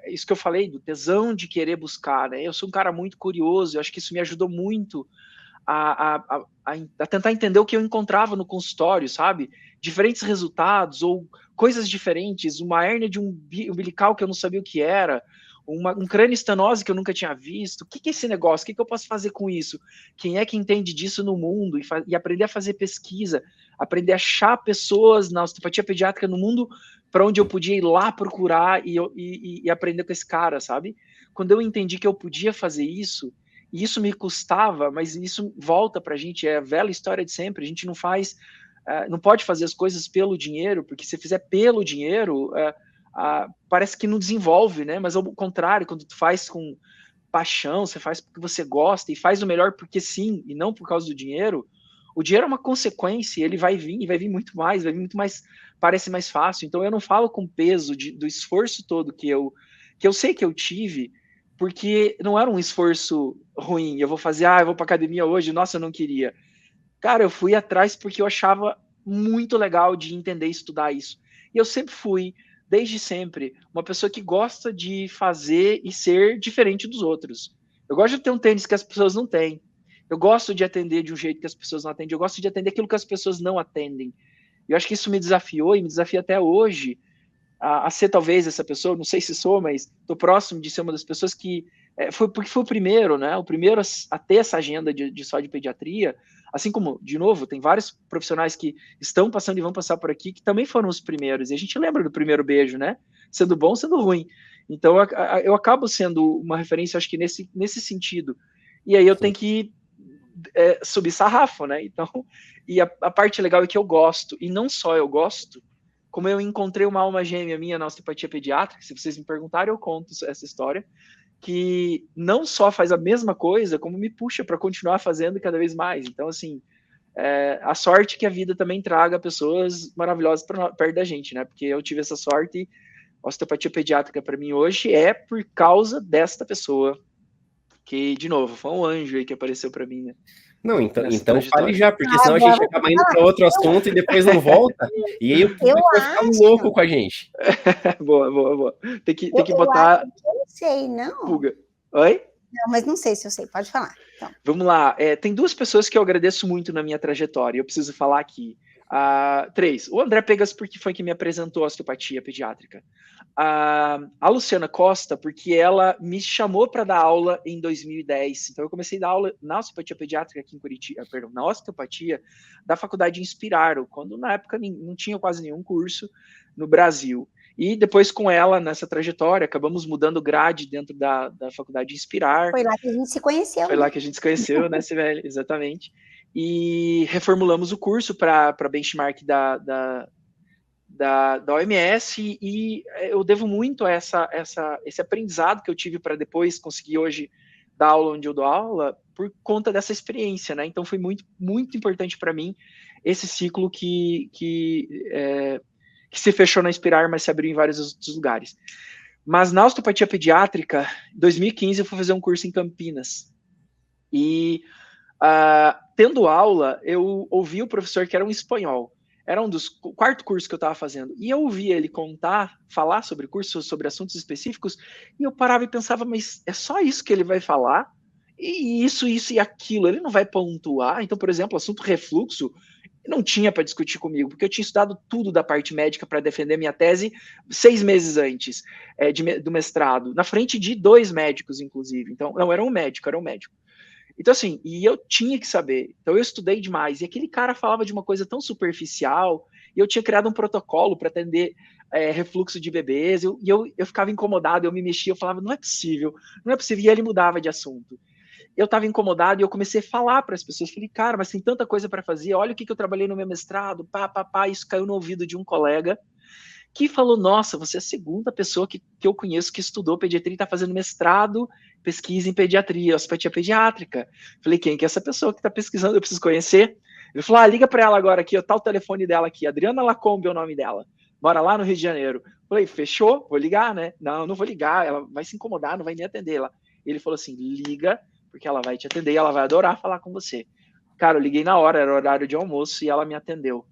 isso que eu falei, do tesão de querer buscar, né? Eu sou um cara muito curioso, eu acho que isso me ajudou muito a tentar entender o que eu encontrava no consultório, sabe? Diferentes resultados ou coisas diferentes, uma hérnia de umbilical que eu não sabia o que era, um crânio estenose que eu nunca tinha visto. O que é esse negócio? O que eu posso fazer com isso? Quem é que entende disso no mundo? E aprender a fazer pesquisa, aprender a achar pessoas na osteopatia pediátrica no mundo para onde eu podia ir lá procurar e aprender com esse cara, sabe? Quando eu entendi que eu podia fazer isso, e isso me custava, mas isso volta para a gente, é a velha história de sempre, a gente não pode fazer as coisas pelo dinheiro, porque se fizer pelo dinheiro, parece que não desenvolve, né? Mas ao contrário, quando tu faz com paixão, você faz porque você gosta, e faz o melhor porque sim, e não por causa do dinheiro, o dinheiro é uma consequência, ele vai vir, e vai vir muito mais, parece mais fácil. Então eu não falo com peso do esforço todo que eu sei que eu tive, porque não era um esforço ruim, eu vou para academia hoje, nossa, eu não queria. Cara, eu fui atrás porque eu achava muito legal de entender e estudar isso. E eu sempre fui, desde sempre, uma pessoa que gosta de fazer e ser diferente dos outros. Eu gosto de ter um tênis que as pessoas não têm. Eu gosto de atender de um jeito que as pessoas não atendem. Eu gosto de atender aquilo que as pessoas não atendem. Eu acho que isso me desafiou e me desafia até hoje a ser talvez essa pessoa, não sei se sou, mas estou próximo de ser uma das pessoas que porque foi o primeiro, né? O primeiro a ter essa agenda só de pediatria, assim como, de novo, tem vários profissionais que estão passando e vão passar por aqui que também foram os primeiros, e a gente lembra do primeiro beijo, né? Sendo bom, sendo ruim. Então eu acabo sendo uma referência, acho que nesse sentido. E aí eu tenho que subir sarrafo, né? Então, e a parte legal é que eu gosto, e não só eu gosto, como eu encontrei uma alma gêmea minha na osteopatia pediátrica, se vocês me perguntarem, eu conto essa história, que não só faz a mesma coisa, como me puxa para continuar fazendo cada vez mais. Então, assim, a sorte que a vida também traga pessoas maravilhosas perto da gente, né? Porque eu tive essa sorte e a osteopatia pediátrica para mim hoje é por causa desta pessoa, que, de novo, foi um anjo aí que apareceu para mim, né? Não, então fale já, porque senão a gente acaba indo para outro assunto e depois não volta, e aí o público vai ficar louco com a gente. Boa. Tem que botar... Eu não sei, não. Puga. Oi? Não, mas não sei se eu sei, pode falar. Então. Vamos lá, tem duas pessoas que eu agradeço muito na minha trajetória, eu preciso falar aqui. 3, o André Pegas, porque foi que me apresentou a osteopatia pediátrica. a Luciana Costa, porque ela me chamou para dar aula em 2010. Então, eu comecei a dar aula na osteopatia pediátrica aqui em Curitiba, perdão, na osteopatia da Faculdade Inspiraro, quando na época não tinha quase nenhum curso no Brasil. E depois, com ela, nessa trajetória, acabamos mudando grade dentro da Faculdade Inspirar. Foi lá que a gente se conheceu. Foi lá que a gente se conheceu, né, Sibeli? Exatamente. E reformulamos o curso para benchmark da OMS, e eu devo muito a esse aprendizado que eu tive para depois conseguir hoje dar aula onde eu dou aula, por conta dessa experiência, né? Então foi muito, muito importante para mim esse ciclo que se fechou na Inspirar, mas se abriu em vários outros lugares. Mas na osteopatia pediátrica, em 2015 eu fui fazer um curso em Campinas. E tendo aula, eu ouvi o professor, que era um espanhol. Era um dos quarto cursos que eu estava fazendo. E eu ouvia ele falar sobre cursos, sobre assuntos específicos, e eu parava e pensava, mas é só isso que ele vai falar? E isso e aquilo, ele não vai pontuar? Então, por exemplo, assunto refluxo, não tinha para discutir comigo, porque eu tinha estudado tudo da parte médica para defender minha tese 6 meses antes do mestrado, na frente de 2 médicos, inclusive. Então, não, era um médico. Então, assim, e eu tinha que saber. Então, eu estudei demais. E aquele cara falava de uma coisa tão superficial, e eu tinha criado um protocolo para atender refluxo de bebês, e eu ficava incomodado, eu me mexia, eu falava, não é possível. E ele mudava de assunto. Eu estava incomodado e eu comecei a falar para as pessoas. Falei, cara, mas tem tanta coisa para fazer. Olha o que eu trabalhei no meu mestrado, Isso caiu no ouvido de um colega que falou, nossa, você é a segunda pessoa que eu conheço que estudou pediatria e está fazendo mestrado, pesquisa em pediatria, osteopatia pediátrica. Falei, quem que é essa pessoa que está pesquisando? Eu preciso conhecer. Ele falou, liga para ela agora aqui, tá o telefone dela aqui, Adriana Lacombe é o nome dela, mora lá no Rio de Janeiro. Falei, fechou? Vou ligar, né? Não vou ligar, ela vai se incomodar, não vai nem atender ela. Ele falou assim, liga, porque ela vai te atender e ela vai adorar falar com você. Cara, eu liguei na hora, era horário de almoço, e ela me atendeu.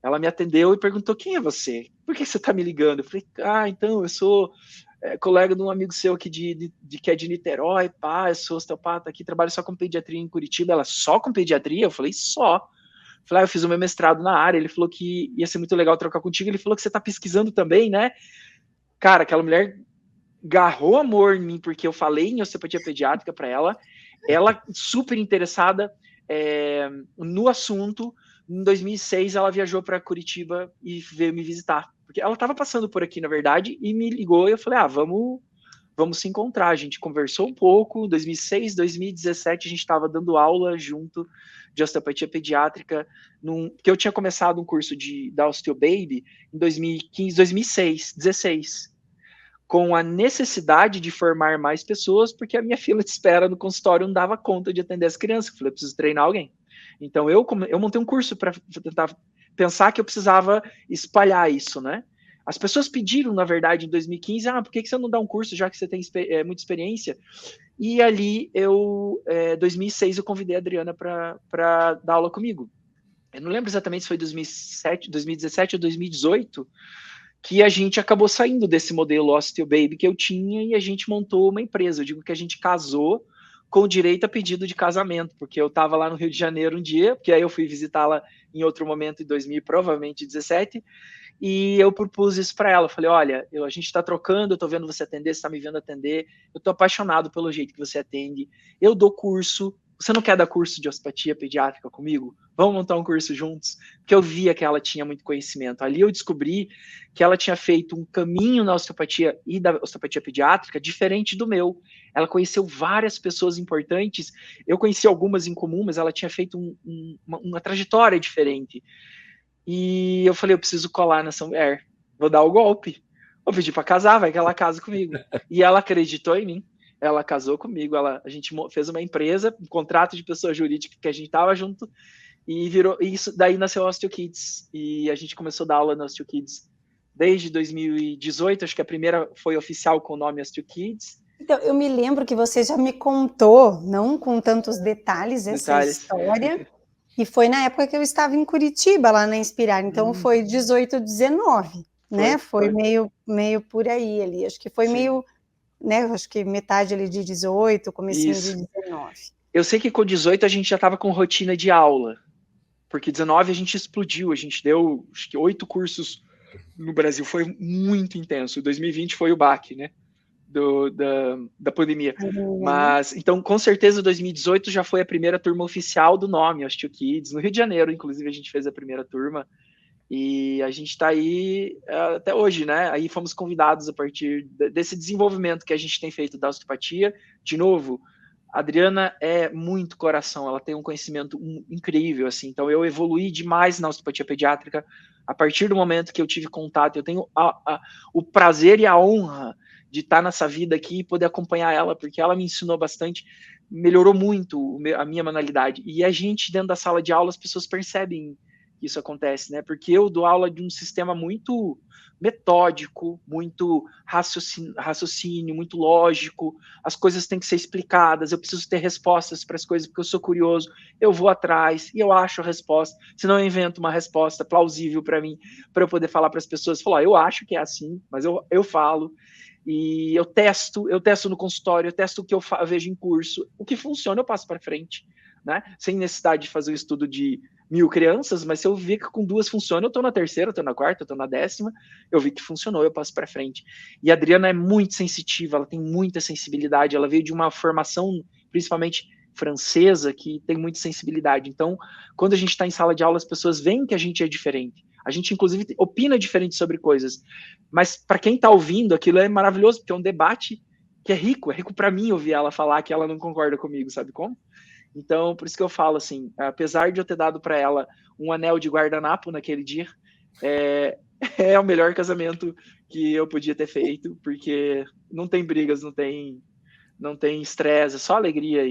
Ela me atendeu e perguntou, quem é você? Por que você está me ligando? Eu falei, então, eu sou colega de um amigo seu aqui que é de Niterói, eu sou osteopata aqui, trabalho só com pediatria em Curitiba. Ela, só com pediatria? Eu falei, só. Eu falei, eu fiz o meu mestrado na área. Ele falou que ia ser muito legal trocar contigo. Ele falou que você está pesquisando também, né? Cara, aquela mulher agarrou amor em mim, porque eu falei em osteopatia pediátrica para ela. Ela super interessada no assunto. Em 2006, ela viajou para Curitiba e veio me visitar. Porque ela estava passando por aqui, na verdade, e me ligou e eu falei, vamos se encontrar. A gente conversou um pouco. Em 2006, 2017, a gente estava dando aula junto de osteopatia pediátrica, porque eu tinha começado um curso da OsteoBaby em 2015, 2006, 16, com a necessidade de formar mais pessoas, porque a minha fila de espera no consultório não dava conta de atender as crianças. Eu falei, eu preciso treinar alguém. Então, eu montei um curso para tentar pensar que eu precisava espalhar isso, né? As pessoas pediram, na verdade, em 2015, por que você não dá um curso, já que você tem muita experiência? E ali, em 2006, eu convidei a Adriana para dar aula comigo. Eu não lembro exatamente se foi 2017 ou 2018, que a gente acabou saindo desse modelo OsteoBaby que eu tinha e a gente montou uma empresa. Eu digo que a gente casou com direito a pedido de casamento, porque eu estava lá no Rio de Janeiro um dia, porque aí eu fui visitá-la em outro momento, em 2000, provavelmente 17, e eu propus isso para ela. Eu falei, olha, a gente está trocando, eu estou vendo você atender, você está me vendo atender, eu estou apaixonado pelo jeito que você atende, eu dou curso, você não quer dar curso de osteopatia pediátrica comigo? Vamos montar um curso juntos? Porque eu via que ela tinha muito conhecimento. Ali eu descobri que ela tinha feito um caminho na osteopatia e da osteopatia pediátrica diferente do meu. Ela conheceu várias pessoas importantes, eu conheci algumas em comum, mas ela tinha feito uma trajetória diferente. E eu falei, eu preciso colar nessa mulher, vou dar o golpe. Vou pedir para casar, vai que ela casa comigo. E ela acreditou em mim. Ela casou comigo, a gente fez uma empresa, um contrato de pessoa jurídica que a gente estava junto, e isso daí nasceu a OsteoKids, e a gente começou a dar aula na OsteoKids desde 2018, acho que a primeira foi oficial com o nome OsteoKids. Então, eu me lembro que você já me contou, não com tantos detalhes, essa história, e foi na época que eu estava em Curitiba, lá na Inspirar, então foi 18, 19, né? Foi meio por aí ali, acho que foi meio... Né, acho que metade ali de 18, comecinho de 19. Eu sei que com 18 a gente já estava com rotina de aula, porque 19 a gente explodiu, a gente deu acho que 8 cursos no Brasil foi muito intenso. 2020 foi o baque, né? Da pandemia. Mas, então, com certeza, 2018 já foi a primeira turma oficial do nome, Osteo Kids. No Rio de Janeiro, inclusive, a gente fez a primeira turma. E a gente está aí até hoje, né? Aí fomos convidados a partir desse desenvolvimento que a gente tem feito da osteopatia. De novo, a Adriana é muito coração, ela tem um conhecimento incrível, assim. Então, eu evoluí demais na osteopatia pediátrica a partir do momento que eu tive contato. Eu tenho o prazer e a honra de estar nessa vida aqui e poder acompanhar ela, porque ela me ensinou bastante, melhorou muito a minha manualidade. E a gente, dentro da sala de aula, as pessoas percebem que isso acontece, né? Porque eu dou aula de um sistema muito metódico, muito raciocínio, muito lógico, as coisas têm que ser explicadas, eu preciso ter respostas para as coisas, porque eu sou curioso, eu vou atrás e eu acho a resposta, senão eu invento uma resposta plausível para mim, para eu poder falar para as pessoas, falar, eu acho que é assim, mas eu falo. E eu testo no consultório, eu testo o que eu vejo em curso, o que funciona eu passo para frente, né? Sem necessidade de fazer um estudo de 1000 crianças, mas se eu vi que com 2 funciona, eu estou na terceira, eu estou na quarta, eu estou na 10ª, eu vi que funcionou, eu passo para frente. E a Adriana é muito sensitiva, ela tem muita sensibilidade, ela veio de uma formação, principalmente francesa, que tem muita sensibilidade. Então, quando a gente está em sala de aula, as pessoas veem que a gente é diferente. A gente, inclusive, opina diferente sobre coisas. Mas, para quem está ouvindo, aquilo é maravilhoso, porque é um debate que é rico para mim ouvir ela falar que ela não concorda comigo, sabe como? Então, por isso que eu falo assim, apesar de eu ter dado para ela um anel de guardanapo naquele dia, é o melhor casamento que eu podia ter feito, porque não tem brigas, não tem estresse, é só alegria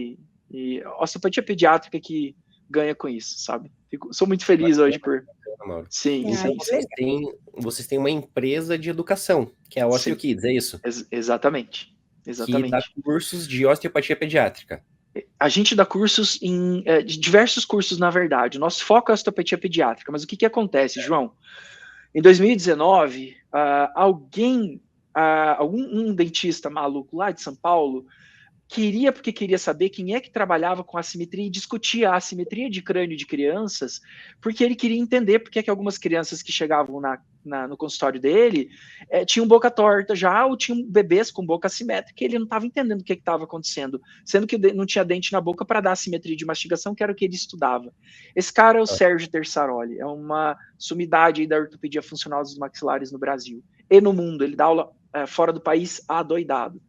e osteopatia pediátrica que ganha com isso, sabe? Sou muito feliz hoje por... Sim, então, vocês têm uma empresa de educação, que é a Osteo Kids, é isso? Exatamente. Que dá cursos de osteopatia pediátrica. A gente dá cursos diversos cursos, na verdade. O nosso foco é a osteopatia pediátrica. Mas o que acontece, João? Em 2019, um dentista maluco lá de São Paulo porque queria saber quem é que trabalhava com assimetria e discutia a assimetria de crânio de crianças, porque ele queria entender por que algumas crianças que chegavam no consultório dele tinham boca torta já, ou tinham bebês com boca assimétrica, e ele não estava entendendo o que estava acontecendo, sendo que não tinha dente na boca para dar assimetria de mastigação, que era o que ele estudava. Esse cara é o Sérgio Tersaroli, é uma sumidade aí da ortopedia funcional dos maxilares no Brasil e no mundo. Ele dá aula fora do país adoidado.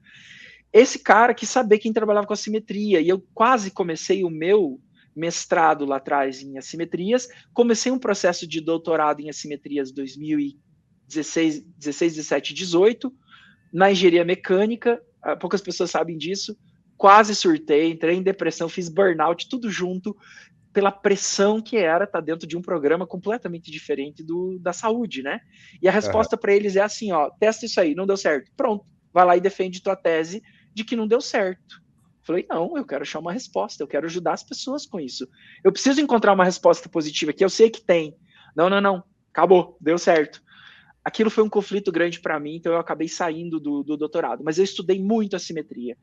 Esse cara quis saber quem trabalhava com assimetria, e eu quase comecei o meu mestrado lá atrás em assimetrias, comecei um processo de doutorado em assimetrias 2016, 17, 18, na engenharia mecânica, poucas pessoas sabem disso, quase surtei, entrei em depressão, fiz burnout, tudo junto, pela pressão que era estar dentro de um programa completamente diferente da saúde, né? E a resposta para eles é assim, ó, testa isso aí, não deu certo, pronto, vai lá e defende tua tese de que não deu certo. Falei, não, eu quero achar uma resposta, eu quero ajudar as pessoas com isso. Eu preciso encontrar uma resposta positiva, que eu sei que tem. Não, acabou, deu certo. Aquilo foi um conflito grande para mim, então eu acabei saindo do doutorado, mas eu estudei muito assimetria.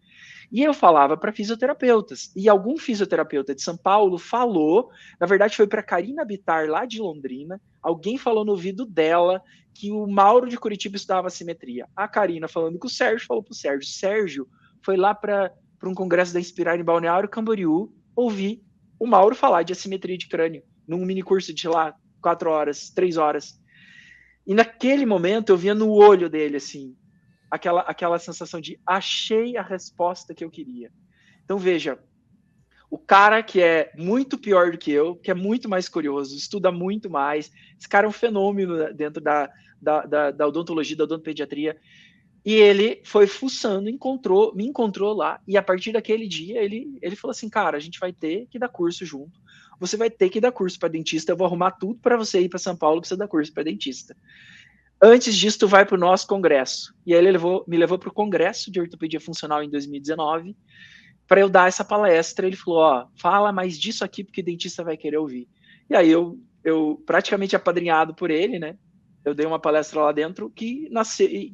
E eu falava para fisioterapeutas, e algum fisioterapeuta de São Paulo falou, na verdade foi para Karina Bittar, lá de Londrina, alguém falou no ouvido dela que o Mauro de Curitiba estudava assimetria. A Karina falando com o Sérgio, falou para o Sérgio foi lá para um congresso da Inspirar em Balneário Camboriú, ouvir o Mauro falar de assimetria de crânio, num mini curso de lá, 4 horas, 3 horas. E naquele momento eu via no olho dele, assim, aquela sensação de achei a resposta que eu queria. Então, veja, o cara que é muito pior do que eu, que é muito mais curioso, estuda muito mais, esse cara é um fenômeno dentro da odontologia, da odontopediatria, e ele foi fuçando, me encontrou lá, e a partir daquele dia ele falou assim, cara, a gente vai ter que dar curso junto, você vai ter que dar curso para dentista, eu vou arrumar tudo para você ir para São Paulo para você dar curso para dentista. Antes disso, tu vai para o nosso congresso. E aí ele me levou para o congresso de ortopedia funcional em 2019, para eu dar essa palestra. Ele falou, ó, fala mais disso aqui, porque o dentista vai querer ouvir. E aí eu praticamente apadrinhado por ele, né? Eu dei uma palestra lá dentro que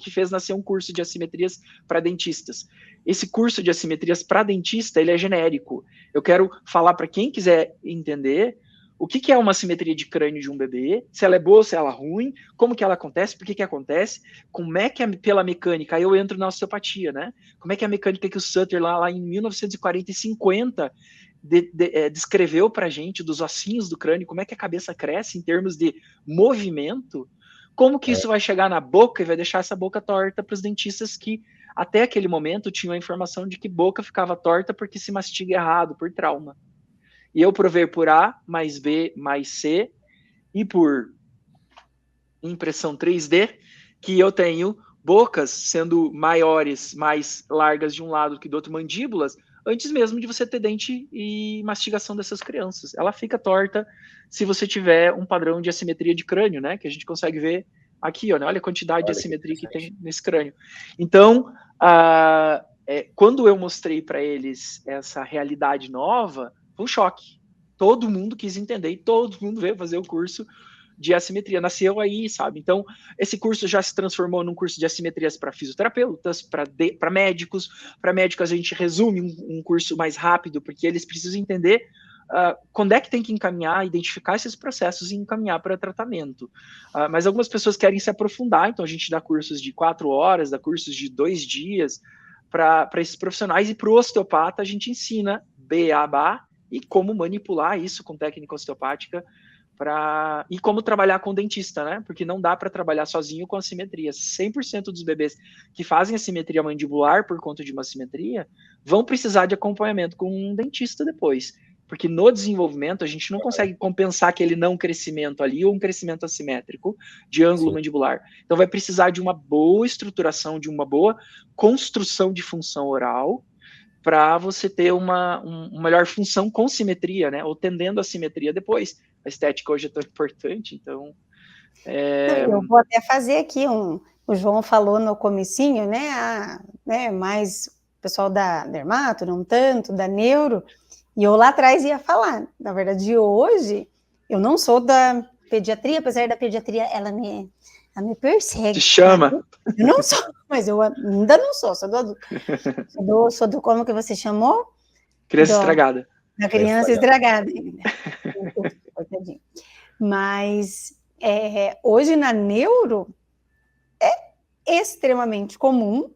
fez nascer um curso de assimetrias para dentistas. Esse curso de assimetrias para dentista, ele é genérico. Eu quero falar para quem quiser entender o que é uma assimetria de crânio de um bebê, se ela é boa, se ela é ruim, como que ela acontece, por que acontece, como é que pela mecânica, aí eu entro na osteopatia, né? Como é que a mecânica que o Sutter lá em 1940 e 50 descreveu pra gente dos ossinhos do crânio, como é que a cabeça cresce em termos de movimento, como que isso vai chegar na boca e vai deixar essa boca torta para os dentistas que até aquele momento tinham a informação de que boca ficava torta porque se mastiga errado, por trauma. E eu provei por A, mais B, mais C, e por impressão 3D, que eu tenho bocas sendo maiores, mais largas de um lado que do outro, mandíbulas, antes mesmo de você ter dente e mastigação dessas crianças. Ela fica torta se você tiver um padrão de assimetria de crânio, né? Que a gente consegue ver aqui, ó, né? Olha a quantidade de assimetria que tem nesse crânio. Então, quando eu mostrei para eles essa realidade nova, foi um choque. Todo mundo quis entender e todo mundo veio fazer o curso de assimetria. Nasceu aí, sabe? Então, esse curso já se transformou num curso de assimetrias para fisioterapeutas, para médicos. Para médicos, a gente resume um curso mais rápido, porque eles precisam entender quando é que tem que encaminhar, identificar esses processos e encaminhar para tratamento. Mas algumas pessoas querem se aprofundar, então a gente dá cursos de 4 horas, dá cursos de 2 dias para esses profissionais, e para o osteopata a gente ensina beabá e como manipular isso com técnica osteopática e como trabalhar com dentista, né? Porque não dá para trabalhar sozinho com assimetria. 100% dos bebês que fazem assimetria mandibular por conta de uma assimetria vão precisar de acompanhamento com um dentista depois. Porque no desenvolvimento a gente não consegue compensar aquele não crescimento ali ou um crescimento assimétrico de ângulo mandibular. Então vai precisar de uma boa estruturação, de uma boa construção de função oral para você ter uma melhor função com simetria, né? Ou tendendo a simetria depois. A estética hoje é tão importante, então... Eu vou até fazer aqui o João falou no comecinho, né, mais o pessoal da dermato, não tanto, da neuro, e eu lá atrás ia falar. Na verdade, hoje, eu não sou da pediatria, apesar da pediatria, ela me persegue. Te chama. Eu não sou, mas eu ainda não sou, sou do como que você chamou? Criança estragada. Da criança estragada. Mas hoje na neuro é extremamente comum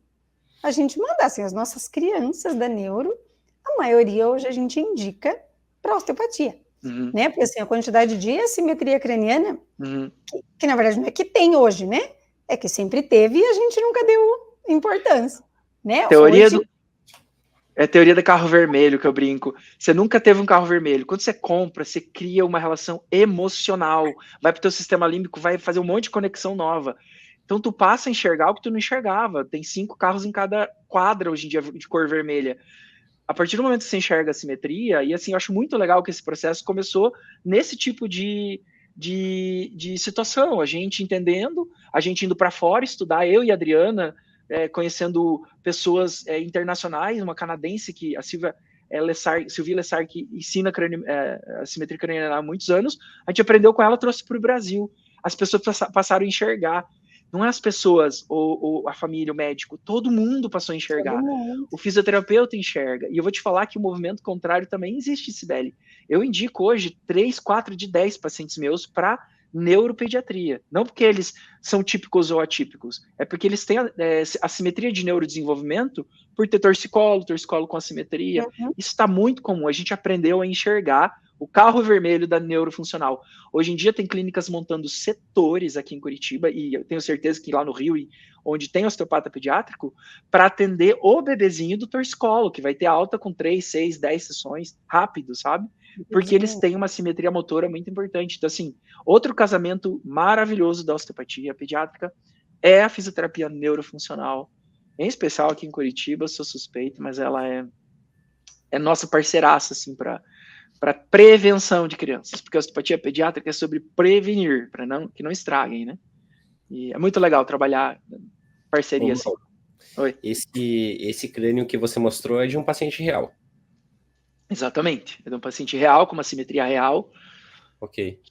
a gente mandar assim, as nossas crianças da neuro, a maioria hoje a gente indica para osteopatia. Né? Porque assim, a quantidade de assimetria craniana, que na verdade não é que tem hoje, né? É que sempre teve e a gente nunca deu importância. Né? É a teoria do carro vermelho que eu brinco. Você nunca teve um carro vermelho. Quando você compra, você cria uma relação emocional. Vai para o teu sistema límbico, vai fazer um monte de conexão nova. Então tu passa a enxergar o que tu não enxergava. Tem 5 carros em cada quadra hoje em dia de cor vermelha. A partir do momento que você enxerga a simetria, e assim, eu acho muito legal que esse processo começou nesse tipo de situação. A gente entendendo, a gente indo para fora estudar, eu e a Adriana, conhecendo pessoas internacionais, uma canadense, que a Sylvia Lessar, que ensina a simetria craniana há muitos anos, a gente aprendeu com ela, trouxe para o Brasil. As pessoas passaram a enxergar. Não é as pessoas, ou a família, o médico, todo mundo passou a enxergar. O fisioterapeuta enxerga. E eu vou te falar que o movimento contrário também existe, Sibeli. Eu indico hoje 3, 4 de 10 pacientes meus para neuropediatria. Não porque eles são típicos ou atípicos, é porque eles têm assimetria de neurodesenvolvimento por ter torcicolo com assimetria. Isso está muito comum. A gente aprendeu a enxergar o carro vermelho da neurofuncional. Hoje em dia tem clínicas montando setores aqui em Curitiba, e eu tenho certeza que lá no Rio, onde tem osteopata pediátrico, para atender o bebezinho do torcicolo, que vai ter alta com 3, 6, 10 sessões, rápido, sabe? Porque eles têm uma simetria motora muito importante. Então, assim, outro casamento maravilhoso da osteopatia pediátrica é a fisioterapia neurofuncional, em especial aqui em Curitiba. Eu sou suspeito, mas ela é nossa parceiraça, assim, para prevenção de crianças, porque a osteopatia pediátrica é sobre prevenir, para que não estraguem, né? E é muito legal trabalhar parceria assim. Oi. Esse crânio que você mostrou é de um paciente real. Exatamente, é de um paciente real, com uma simetria real. Ok.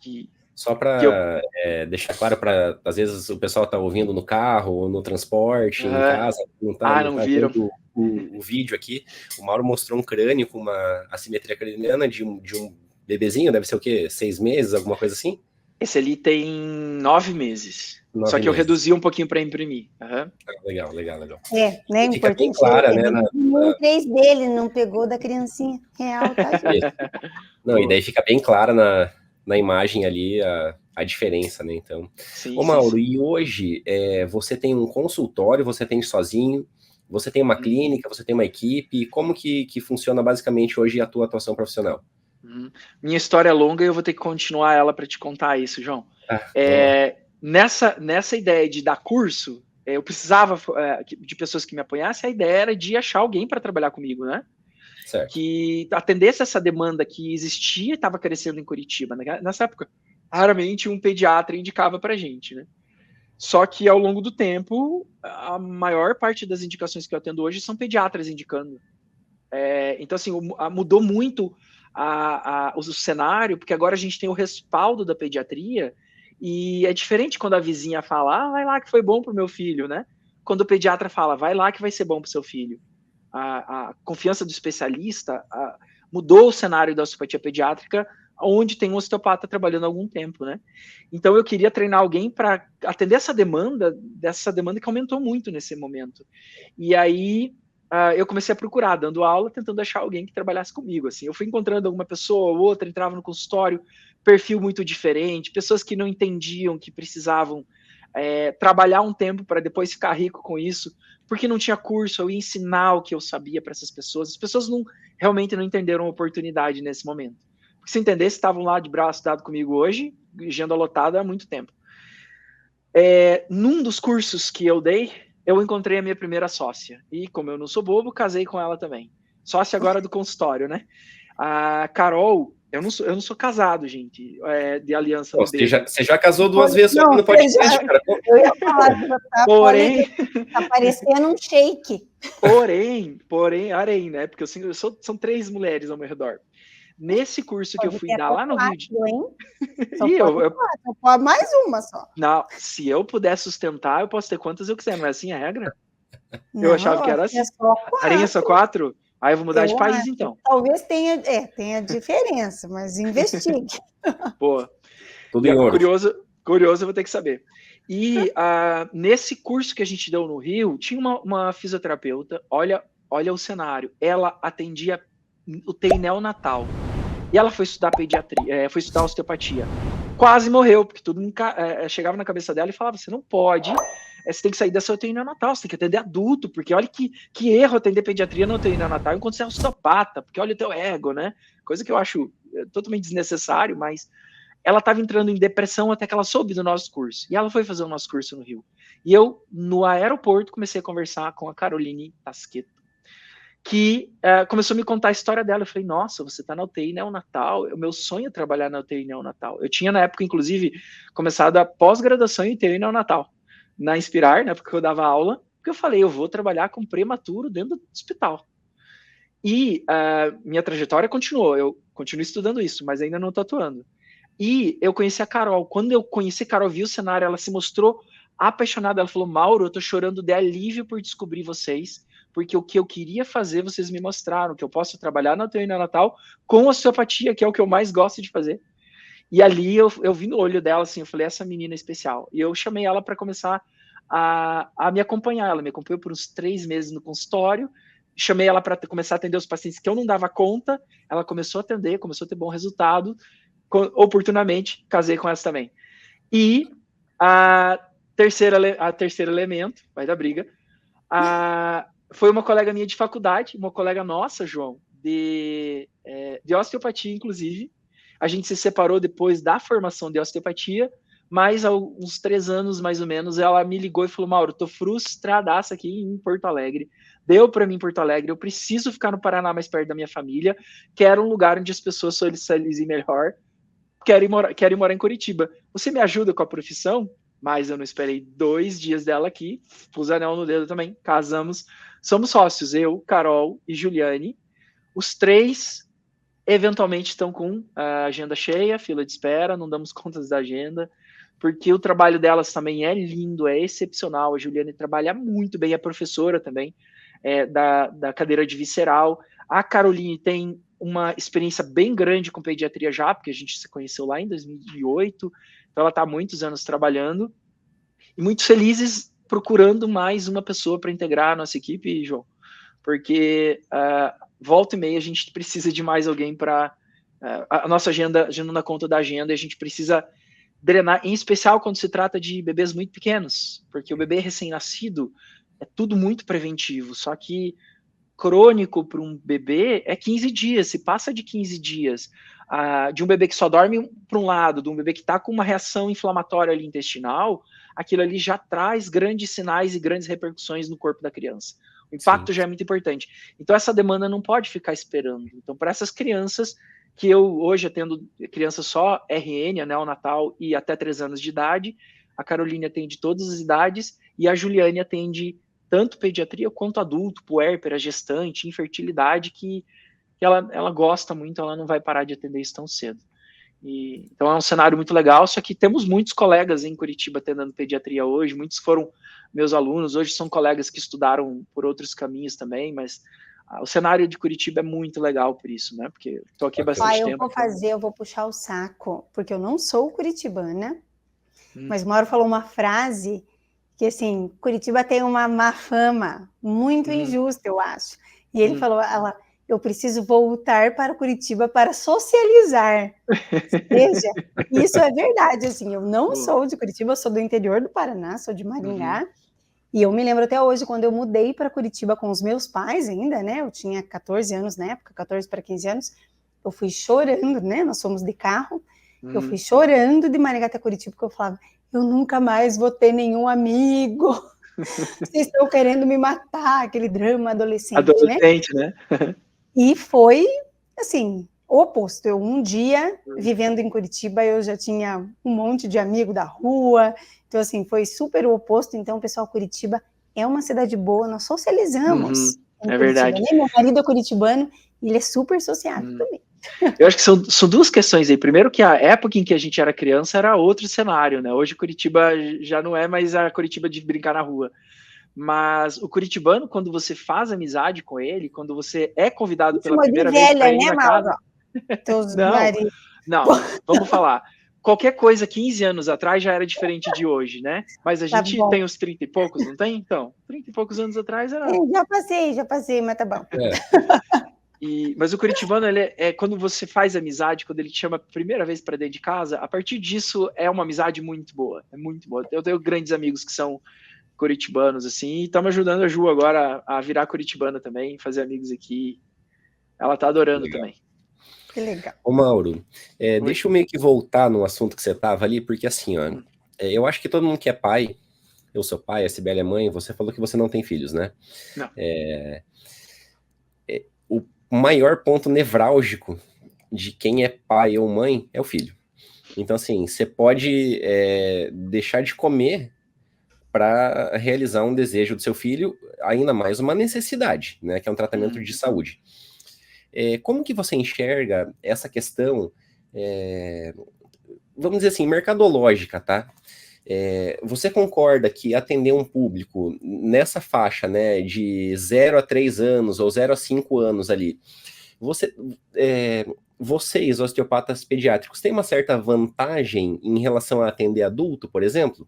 Só para deixar claro, para às vezes o pessoal está ouvindo no carro, ou no transporte, em casa, não está vendo o vídeo aqui. O Mauro mostrou um crânio com uma assimetria craniana de um bebezinho, deve ser o quê? 6 meses, alguma coisa assim? Esse ali tem 9 meses. 9 Só que eu meses. reduzi um pouquinho para imprimir. Uhum. Legal, legal, legal. Né? E fica bem Importante clara, né? o 3 dele, não pegou da criancinha real, tá, gente? Não, e daí fica bem clara na imagem ali a diferença, né? Então, sim, ô Mauro, sim. e hoje você tem um consultório, você tem sozinho, você tem uma clínica, você tem uma equipe, como que funciona basicamente hoje a tua atuação profissional? Minha história é longa e eu vou ter que continuar ela para te contar isso, João. Nessa ideia de dar curso, eu precisava de pessoas que me apoiassem, a ideia era de achar alguém para trabalhar comigo, né? Certo. Que atendesse essa demanda que existia e estava crescendo em Curitiba. Né? Nessa época, raramente um pediatra indicava para a gente, né? Só que ao longo do tempo, a maior parte das indicações que eu atendo hoje são pediatras indicando. Então, assim, mudou muito o cenário, porque agora a gente tem o respaldo da pediatria, e é diferente quando a vizinha fala, vai lá que foi bom para o meu filho, né? Quando o pediatra fala, vai lá que vai ser bom para o seu filho. A confiança do especialista mudou o cenário da osteopatia pediátrica, onde tem um osteopata trabalhando há algum tempo, né? Então eu queria treinar alguém para atender essa demanda que aumentou muito nesse momento. E aí eu comecei a procurar, dando aula, tentando achar alguém que trabalhasse comigo. Assim, eu fui encontrando alguma pessoa ou outra, entrava no consultório, perfil muito diferente, pessoas que não entendiam que precisavam trabalhar um tempo para depois ficar rico com isso, porque não tinha curso, eu ia ensinar o que eu sabia para essas pessoas. As pessoas realmente não entenderam a oportunidade nesse momento. Porque se entendesse, estavam lá de braço dado comigo hoje, agenda lotada há muito tempo. Num dos cursos que eu dei, eu encontrei a minha primeira sócia. E como eu não sou bobo, casei com ela também. Sócia agora do consultório, né? A Carol, eu não sou casado, gente, de aliança no dedo. Você já casou 2 vezes só no podcast, cara. Eu ia falar, porém, tá parecendo um shake. Porém, né? Porque são 3 mulheres ao meu redor. Nesse curso que eu fui dar lá no Rio de Janeiro. Pode mais uma só. Não, se eu puder sustentar, eu posso ter quantas eu quiser, não é assim a regra? Eu achava que era assim. Aranha só 4? Aí eu vou mudar de país, então. Talvez tenha diferença, mas investigue. Pô, tudo em ouro. Curioso, eu vou ter que saber. E nesse curso que a gente deu no Rio, tinha uma fisioterapeuta, olha o cenário, ela atendia UTI neonatal. E ela foi estudar pediatria, foi estudar osteopatia. Quase morreu, porque tudo chegava na cabeça dela e falava, você não pode, você tem que sair dessa UTI neonatal, você tem que atender adulto, porque olha que erro atender pediatria na UTI neonatal enquanto você é osteopata, porque olha o teu ego, né? Coisa que eu acho totalmente desnecessário, mas ela estava entrando em depressão até que ela soube do nosso curso. E ela foi fazer o nosso curso no Rio. E eu, no aeroporto, comecei a conversar com a Caroline Tasqueto, que começou a me contar a história dela. Eu falei, nossa, você está na UTI neonatal, o meu sonho é trabalhar na UTI neonatal. Eu tinha, na época, inclusive, começado a pós-graduação em UTI neonatal, na Inspirar, na época que eu dava aula, porque eu falei, eu vou trabalhar com prematuro dentro do hospital. E minha trajetória continuou, eu continuo estudando isso, mas ainda não estou atuando. E eu conheci a Carol. Quando eu conheci a Carol, vi o cenário, ela se mostrou apaixonada. Ela falou, Mauro, eu tô chorando de alívio por descobrir vocês, porque o que eu queria fazer, vocês me mostraram, que eu posso trabalhar na UTI neonatal com osteopatia, que é o que eu mais gosto de fazer. E ali eu vi no olho dela, assim, eu falei, essa menina é especial. E eu chamei ela para começar a me acompanhar. Ela me acompanhou por uns 3 meses no consultório, chamei ela para começar a atender os pacientes que eu não dava conta, ela começou a atender, começou a ter bom resultado, oportunamente, casei com essa também. E a terceiro elemento, vai dar briga, foi uma colega minha de faculdade, uma colega nossa, João, de osteopatia, inclusive. A gente se separou depois da formação de osteopatia, mas há uns 3 anos, mais ou menos, ela me ligou e falou, Mauro, tô frustradaça aqui em Porto Alegre, deu para mim em Porto Alegre, eu preciso ficar no Paraná mais perto da minha família, quero um lugar onde as pessoas socializem melhor, quero ir morar em Curitiba. Você me ajuda com a profissão? Mas eu não esperei 2 dias dela aqui, pus anel no dedo também, casamos, somos sócios, eu, Carol e Juliane. Os 3 eventualmente estão com a agenda cheia, fila de espera, não damos contas da agenda, porque o trabalho delas também é lindo, é excepcional. A Juliane trabalha muito bem, é professora também da cadeira de visceral. A Caroline tem uma experiência bem grande com pediatria já, porque a gente se conheceu lá em 2008, então ela está há muitos anos trabalhando, e muito felizes procurando mais uma pessoa para integrar a nossa equipe, João, porque volta e meia a gente precisa de mais alguém para... a nossa agenda não dá conta da agenda, e a gente precisa drenar, em especial quando se trata de bebês muito pequenos, porque o bebê recém-nascido é tudo muito preventivo, só que crônico para um bebê é 15 dias, se passa de 15 dias, de um bebê que só dorme para um lado, de um bebê que está com uma reação inflamatória ali intestinal, aquilo ali já traz grandes sinais e grandes repercussões no corpo da criança. O impacto já é muito importante. Então essa demanda não pode ficar esperando. Então para essas crianças, que eu hoje atendo crianças só RN, neonatal e até 3 anos de idade, a Caroline atende todas as idades e a Juliane atende tanto pediatria quanto adulto, puérpera, gestante, infertilidade, que ela gosta muito, ela não vai parar de atender isso tão cedo. Então é um cenário muito legal, só que temos muitos colegas em Curitiba atendendo pediatria hoje, muitos foram meus alunos, hoje são colegas que estudaram por outros caminhos também, mas o cenário de Curitiba é muito legal por isso, né? Porque estou aqui há bastante tempo. Eu vou puxar o saco, porque eu não sou curitibana, mas o Mauro falou uma frase que, assim, Curitiba tem uma má fama, muito injusta, eu acho. E ele falou, eu preciso voltar para Curitiba para socializar. Veja, isso é verdade, assim, eu não sou de Curitiba, eu sou do interior do Paraná, sou de Maringá, e eu me lembro até hoje, quando eu mudei para Curitiba com os meus pais ainda, né, eu tinha 14 anos na época, 14 para 15 anos, eu fui chorando, né, nós fomos de carro, eu fui chorando de Maringá até Curitiba, porque eu falava, eu nunca mais vou ter nenhum amigo, vocês estão querendo me matar, aquele drama adolescente, né? E foi, assim, o oposto. Eu, um dia, vivendo em Curitiba, eu já tinha um monte de amigo da rua, então, assim, foi super o oposto. Então, pessoal, Curitiba é uma cidade boa, nós socializamos. É verdade. Meu marido é curitibano e ele é super sociável também. Eu acho que são duas questões aí. Primeiro que a época em que a gente era criança era outro cenário, né? Hoje Curitiba já não é mais a Curitiba de brincar na rua. Mas o curitibano, quando você faz amizade com ele, quando você é convidado pela primeira vez para ir na casa... Não, vamos falar. Qualquer coisa 15 anos atrás já era diferente de hoje, né? Mas a gente tem os 30 e poucos, não tem? Então, 30 e poucos anos atrás era... Já passei, mas tá bom. Mas o curitibano, quando você faz amizade, quando ele te chama a primeira vez para dentro de casa, a partir disso é uma amizade muito boa. É muito boa. Eu tenho grandes amigos que são curitibanos, assim, e estamos ajudando a Ju agora a virar curitibana também, fazer amigos aqui. Ela tá adorando também. Que legal. Ô, Mauro, deixa eu meio que voltar no assunto que você tava ali, porque assim, ó, eu acho que todo mundo que é pai, eu sou pai, a Sibeli é mãe, você falou que você não tem filhos, né? Não. O maior ponto nevrálgico de quem é pai ou mãe é o filho. Então, assim, você pode deixar de comer para realizar um desejo do seu filho, ainda mais uma necessidade, né, que é um tratamento de saúde. Como que você enxerga essa questão, vamos dizer assim, mercadológica, tá? Você concorda que atender um público nessa faixa, né, de 0 a 3 anos ou 0 a 5 anos ali, vocês, osteopatas pediátricos, têm uma certa vantagem em relação a atender adulto, por exemplo?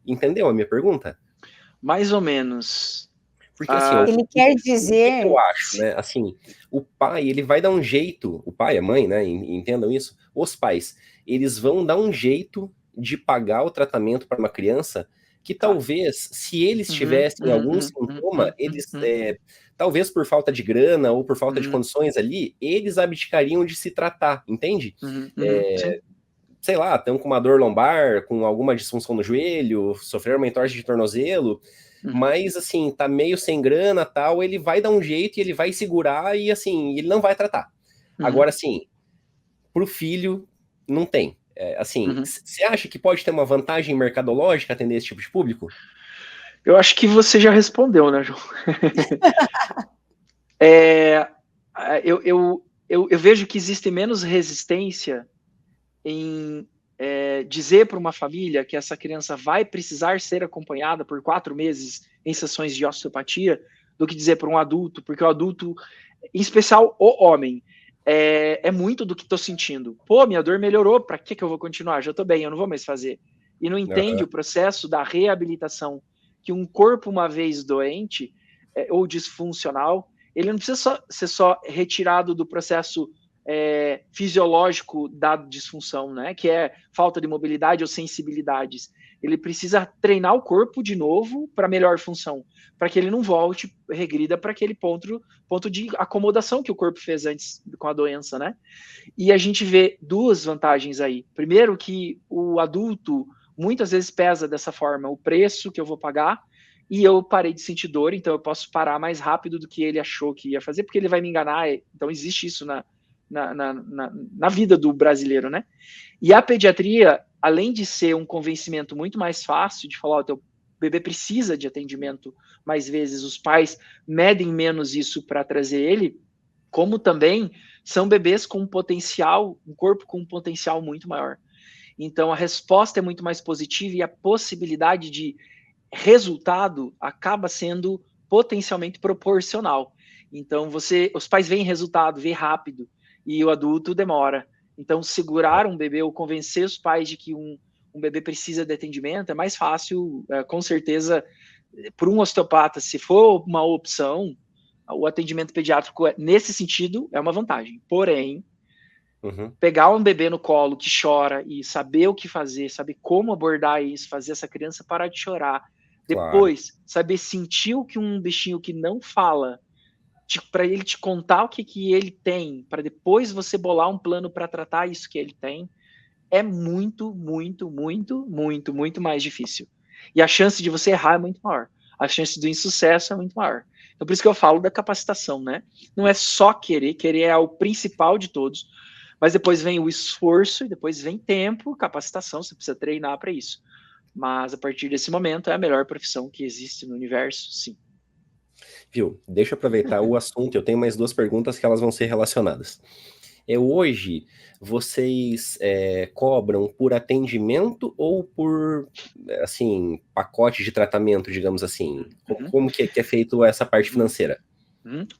Entendeu a minha pergunta? Mais ou menos. Porque assim, ele quer dizer... O que eu acho, né? Assim, o pai, ele vai dar um jeito, o pai, a mãe, né? Entendam isso. Os pais, eles vão dar um jeito de pagar o tratamento para uma criança que talvez, se eles tivessem algum sintoma, eles, talvez por falta de grana ou por falta de condições ali, eles abdicariam de se tratar, entende? Sei lá, estão com uma dor lombar, com alguma disfunção no joelho, sofreram uma entorse de tornozelo, mas, assim, tá meio sem grana, tal, ele vai dar um jeito e ele vai segurar e, assim, ele não vai tratar. Agora, assim, pro filho, não tem. Você acha que pode ter uma vantagem mercadológica atender esse tipo de público? Eu acho que você já respondeu, né, João? Eu vejo que existe menos resistência em dizer para uma família que essa criança vai precisar ser acompanhada por 4 meses em sessões de osteopatia do que dizer para um adulto, porque o adulto, em especial o homem, é muito do que estou sentindo. Pô, minha dor melhorou, para que eu vou continuar? Já estou bem, eu não vou mais fazer. E não entende o processo da reabilitação, que um corpo uma vez doente ou disfuncional, ele não precisa ser só retirado do processo fisiológico da disfunção, né? Que é falta de mobilidade ou sensibilidades. Ele precisa treinar o corpo de novo para melhor função, para que ele não volte, regrida para aquele ponto de acomodação que o corpo fez antes com a doença, né? E a gente vê duas vantagens aí. Primeiro, que o adulto muitas vezes pesa dessa forma o preço que eu vou pagar, e eu parei de sentir dor, então eu posso parar mais rápido do que ele achou que ia fazer, porque ele vai me enganar. Então existe isso na vida do brasileiro, né? E a pediatria, além de ser um convencimento muito mais fácil de falar, o teu bebê precisa de atendimento mais vezes, os pais medem menos isso para trazer ele, como também são bebês com um potencial, um corpo com um potencial muito maior. Então a resposta é muito mais positiva e a possibilidade de resultado acaba sendo potencialmente proporcional. Então os pais veem resultado, vê rápido, e o adulto demora. Então segurar um bebê ou convencer os pais de que um bebê precisa de atendimento é mais fácil, com certeza, por um osteopata, se for uma opção, o atendimento pediátrico nesse sentido é uma vantagem. Porém, pegar um bebê no colo que chora e saber o que fazer, saber como abordar isso, fazer essa criança parar de chorar, depois saber sentir o que um bichinho que não fala, para ele te contar o que ele tem, para depois você bolar um plano para tratar isso que ele tem, é muito, muito, muito, muito, muito mais difícil. E a chance de você errar é muito maior. A chance do insucesso é muito maior. Então, por isso que eu falo da capacitação, né? Não é só querer é o principal de todos, mas depois vem o esforço, e depois vem tempo, capacitação, você precisa treinar para isso. Mas a partir desse momento é a melhor profissão que existe no universo, sim. Viu? Deixa eu aproveitar o assunto, eu tenho mais duas perguntas que elas vão ser relacionadas. Hoje, vocês cobram por atendimento ou por, assim, pacote de tratamento, digamos assim? Como que é feito essa parte financeira?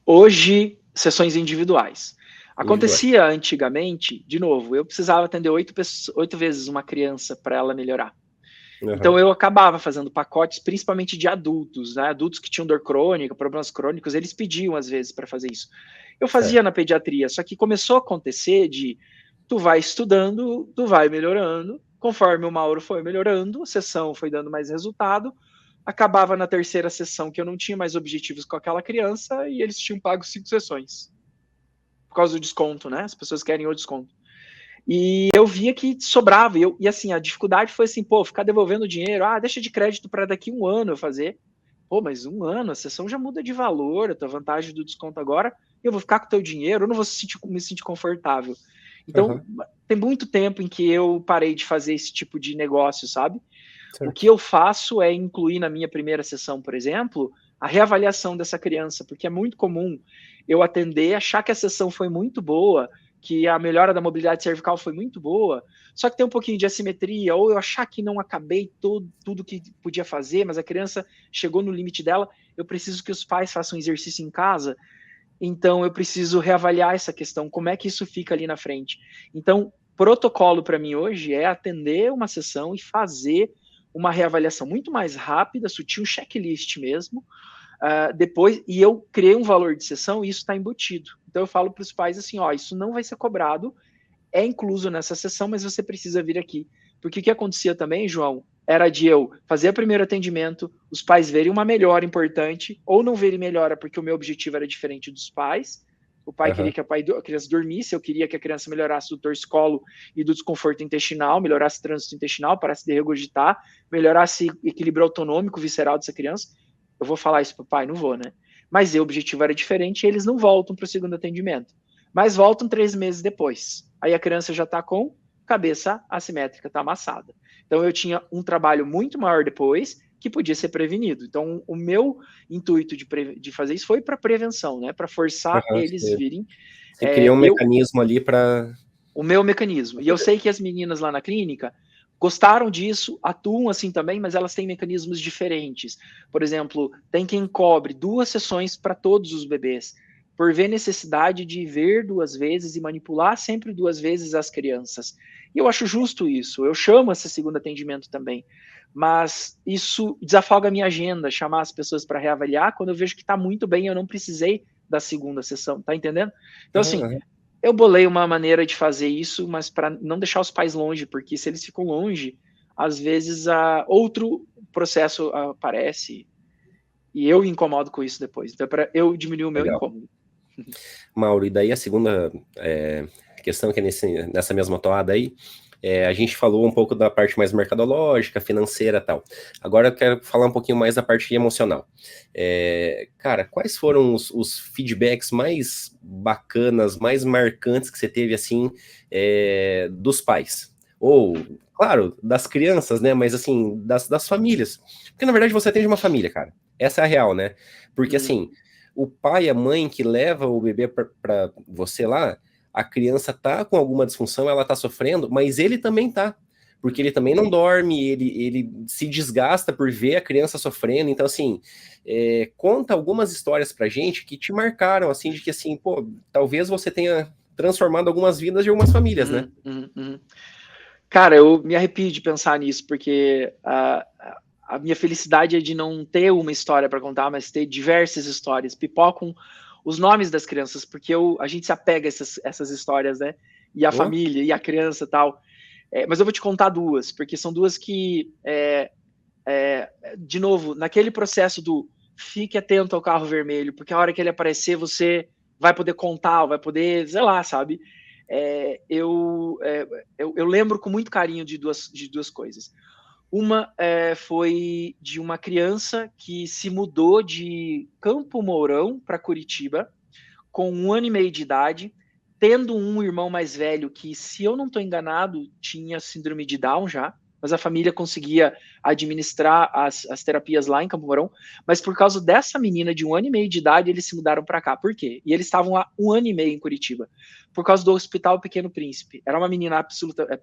Hoje, sessões individuais. Acontecia antigamente, de novo, eu precisava atender 8 vezes uma criança para ela melhorar. Então eu acabava fazendo pacotes, principalmente de adultos, né? Adultos que tinham dor crônica, problemas crônicos, eles pediam às vezes para fazer isso. Eu fazia na pediatria, só que começou a acontecer de tu vai estudando, tu vai melhorando, conforme o Mauro foi melhorando, a sessão foi dando mais resultado, acabava na terceira sessão que eu não tinha mais objetivos com aquela criança e eles tinham pago 5 sessões. Por causa do desconto, né? As pessoas querem o desconto. E eu via que sobrava, e assim, a dificuldade foi assim, ficar devolvendo dinheiro, deixa de crédito para daqui 1 ano eu fazer. Mas 1 ano, a sessão já muda de valor, a tua vantagem do desconto agora, eu vou ficar com o teu dinheiro, eu não vou me sentir confortável. Então, tem muito tempo em que eu parei de fazer esse tipo de negócio, sabe? O que eu faço é incluir na minha primeira sessão, por exemplo, a reavaliação dessa criança, porque é muito comum eu atender, achar que a sessão foi muito boa, que a melhora da mobilidade cervical foi muito boa, só que tem um pouquinho de assimetria, ou eu achar que não acabei tudo que podia fazer, mas a criança chegou no limite dela, eu preciso que os pais façam exercício em casa, então eu preciso reavaliar essa questão, como é que isso fica ali na frente. Então, protocolo para mim hoje é atender uma sessão e fazer uma reavaliação muito mais rápida, sutil, um checklist mesmo, depois, e eu criei um valor de sessão e isso está embutido. Então eu falo para os pais assim, isso não vai ser cobrado, é incluso nessa sessão, mas você precisa vir aqui. Porque o que acontecia também, João, era de eu fazer o primeiro atendimento, os pais verem uma melhora importante, ou não verem melhora porque o meu objetivo era diferente dos pais. O pai queria que a criança dormisse, eu queria que a criança melhorasse do torcicolo e do desconforto intestinal, melhorasse o trânsito intestinal, parasse de regurgitar, melhorasse o equilíbrio autonômico visceral dessa criança. Eu vou falar isso para o pai? Não vou, né? Mas o objetivo era diferente e eles não voltam para o segundo atendimento. Mas voltam 3 meses depois. Aí a criança já está com cabeça assimétrica, está amassada. Então eu tinha um trabalho muito maior depois que podia ser prevenido. Então o meu intuito de fazer isso foi para prevenção, né? Para forçar eles virem. Você criou um mecanismo ali para... O meu mecanismo. E eu sei que as meninas lá na clínica gostaram disso, atuam assim também, mas elas têm mecanismos diferentes. Por exemplo, tem quem cobre 2 sessões para todos os bebês, por ver necessidade de ver 2 vezes e manipular sempre 2 vezes as crianças. E eu acho justo isso, eu chamo esse segundo atendimento também, mas isso desafoga a minha agenda, chamar as pessoas para reavaliar, quando eu vejo que está muito bem, eu não precisei da segunda sessão, tá entendendo? Então, assim, eu bolei uma maneira de fazer isso, mas para não deixar os pais longe, porque se eles ficam longe, às vezes outro processo aparece e eu me incomodo com isso depois. Então, para eu diminuir o meu incômodo. Mauro, e daí a segunda questão que é nessa mesma toada aí, a gente falou um pouco da parte mais mercadológica, financeira e tal. Agora eu quero falar um pouquinho mais da parte emocional. Cara, quais foram os feedbacks mais bacanas, mais marcantes que você teve, assim, dos pais? Ou, claro, das crianças, né? Mas, assim, das famílias. Porque, na verdade, você atende uma família, cara. Essa é a real, né? Porque, assim, o pai e a mãe que leva o bebê para você lá, a criança tá com alguma disfunção, ela tá sofrendo, mas ele também tá, porque ele também não dorme, ele se desgasta por ver a criança sofrendo. Então, assim, conta algumas histórias pra gente que te marcaram, assim, de que, assim, pô, talvez você tenha transformado algumas vidas de algumas famílias, né? Cara, eu me arrepio de pensar nisso, porque a minha felicidade é de não ter uma história para contar, mas ter diversas histórias. Pipocam os nomes das crianças, porque a gente se apega a essas histórias, né? E a família, e a criança e tal. Mas eu vou te contar 2, porque são 2 que, de novo, naquele processo do fique atento ao carro vermelho, porque a hora que ele aparecer, você vai poder contar, vai poder, sei lá, sabe? Eu lembro com muito carinho de duas coisas. Uma foi de uma criança que se mudou de Campo Mourão para Curitiba, com 1 ano e meio de idade, tendo um irmão mais velho que, se eu não estou enganado, tinha síndrome de Down já, mas a família conseguia administrar as terapias lá em Campo Mourão. Mas por causa dessa menina de 1 ano e meio de idade, eles se mudaram para cá. Por quê? E eles estavam há 1 ano e meio em Curitiba, por causa do Hospital Pequeno Príncipe. Era uma menina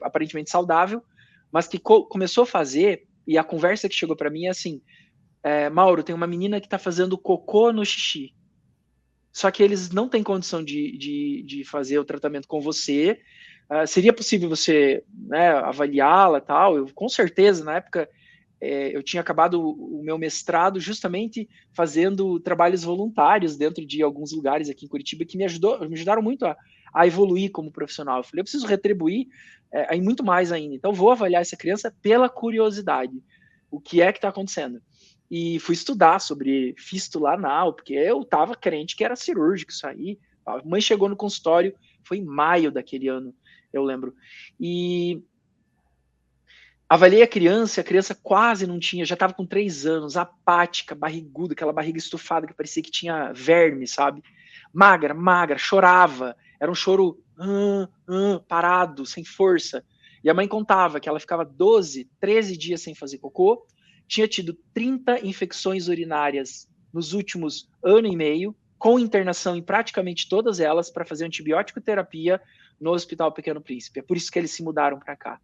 aparentemente saudável, mas que começou a fazer, e a conversa que chegou para mim é assim, Mauro, tem uma menina que está fazendo cocô no xixi, só que eles não têm condição de fazer o tratamento com você. Seria possível você, né, avaliá-la e tal? Eu, com certeza, na época, eu tinha acabado o meu mestrado justamente fazendo trabalhos voluntários dentro de alguns lugares aqui em Curitiba que me ajudaram muito a evoluir como profissional. Eu falei, eu preciso retribuir aí muito mais ainda. Então, vou avaliar essa criança pela curiosidade. O que é que está acontecendo? E fui estudar sobre fístula anal, porque eu estava crente que era cirúrgico isso aí. A mãe chegou no consultório, foi em maio daquele ano, eu lembro. E avaliei a criança quase não tinha, já estava com 3 anos, apática, barriguda, aquela barriga estufada que parecia que tinha verme, sabe? Magra, chorava. Era um choro parado, sem força. E a mãe contava que ela ficava 12, 13 dias sem fazer cocô, tinha tido 30 infecções urinárias nos últimos 1 ano e meio, com internação em praticamente todas elas para fazer antibiótico terapia no Hospital Pequeno Príncipe. É por isso que eles se mudaram para cá.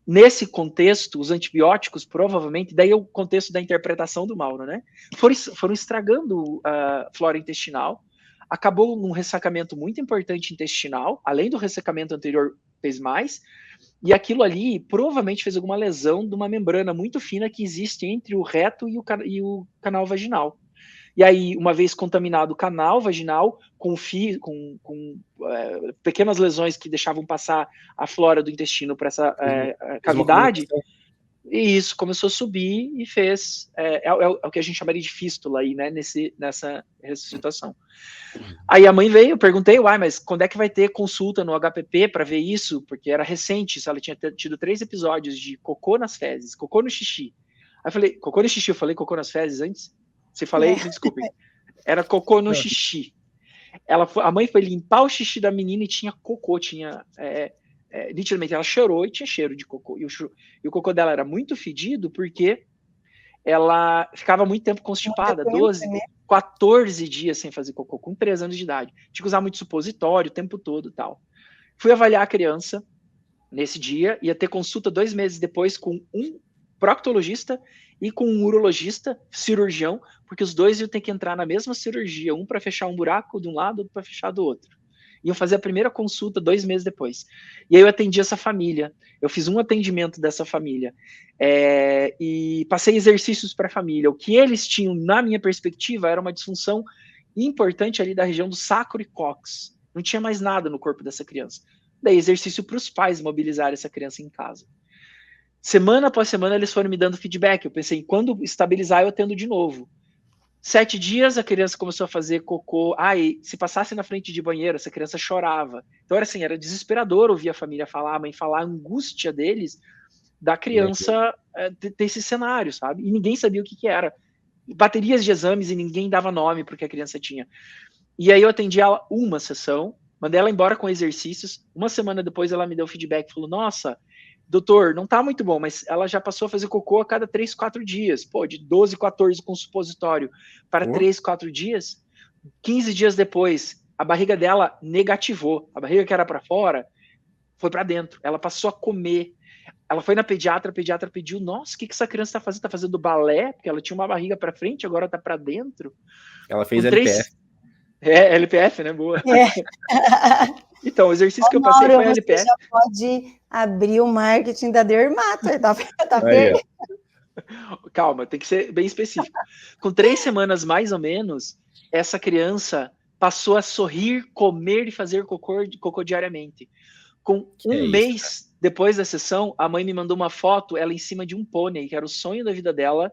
Nesse contexto, os antibióticos provavelmente, daí é o contexto da interpretação do Mauro, né? Foram estragando a flora intestinal, acabou num ressacamento muito importante intestinal, além do ressacamento anterior fez mais, e aquilo ali provavelmente fez alguma lesão de uma membrana muito fina que existe entre o reto e o canal vaginal. E aí, uma vez contaminado o canal vaginal, com pequenas lesões que deixavam passar a flora do intestino para essa cavidade, e isso começou a subir e fez, é o que a gente chamaria de fístula aí, né, nessa situação. Aí a mãe veio, eu perguntei, mas quando é que vai ter consulta no HPP para ver isso? Porque era recente, ela tinha tido 3 episódios de cocô nas fezes, cocô no xixi. Aí eu falei, cocô no xixi, eu falei cocô nas fezes antes? Se falei, me desculpe. Era cocô no xixi. A mãe foi limpar o xixi da menina e tinha cocô, nitidamente ela chorou e tinha cheiro de cocô. E o cocô dela era muito fedido porque ela ficava muito tempo constipada, 12, 14 dias sem fazer cocô, com 3 anos de idade. Tinha que usar muito supositório o tempo todo e tal. Fui avaliar a criança nesse dia, ia ter consulta 2 meses depois com um proctologista e com um urologista, cirurgião, porque os dois iam ter que entrar na mesma cirurgia, um para fechar um buraco de um lado, outro para fechar do outro. Iam fazer a primeira consulta 2 meses depois. E aí eu atendi essa família, eu fiz um atendimento dessa família, e passei exercícios para a família. O que eles tinham, na minha perspectiva, era uma disfunção importante ali da região do sacro e cóccix. Não tinha mais nada no corpo dessa criança. Daí exercício para os pais mobilizarem essa criança em casa. Semana após semana eles foram me dando feedback. Eu pensei, quando estabilizar eu atendo de novo. 7 dias a criança começou a fazer cocô. E se passasse na frente de banheiro, essa criança chorava. Então era assim, era desesperador ouvir a família falar, a mãe falar, a angústia deles da criança ter esse cenário, sabe? E ninguém sabia o que era. Baterias de exames e ninguém dava nome porque a criança tinha. E aí eu atendi ela uma sessão, mandei ela embora com exercícios. Uma semana depois ela me deu feedback, falou, nossa, doutor, não tá muito bom, mas ela já passou a fazer cocô a cada 3, 4 dias. Pô, de 12, 14 com supositório para 3, 4 dias. 15 dias depois, a barriga dela negativou. A barriga que era para fora foi para dentro. Ela passou a comer. Ela foi na pediatra, a pediatra pediu, nossa, o que essa criança tá fazendo? Tá fazendo balé? Porque ela tinha uma barriga para frente, agora tá para dentro. Ela fez LPF. LPF, né? Boa. Então, o exercício que eu passei foi LPF. Você já pode abrir o marketing da Dermato. Tá Calma, tem que ser bem específico. Com 3 semanas, mais ou menos, essa criança passou a sorrir, comer e fazer cocô diariamente. Com um mês depois da sessão, a mãe me mandou uma foto, ela em cima de um pônei, que era o sonho da vida dela,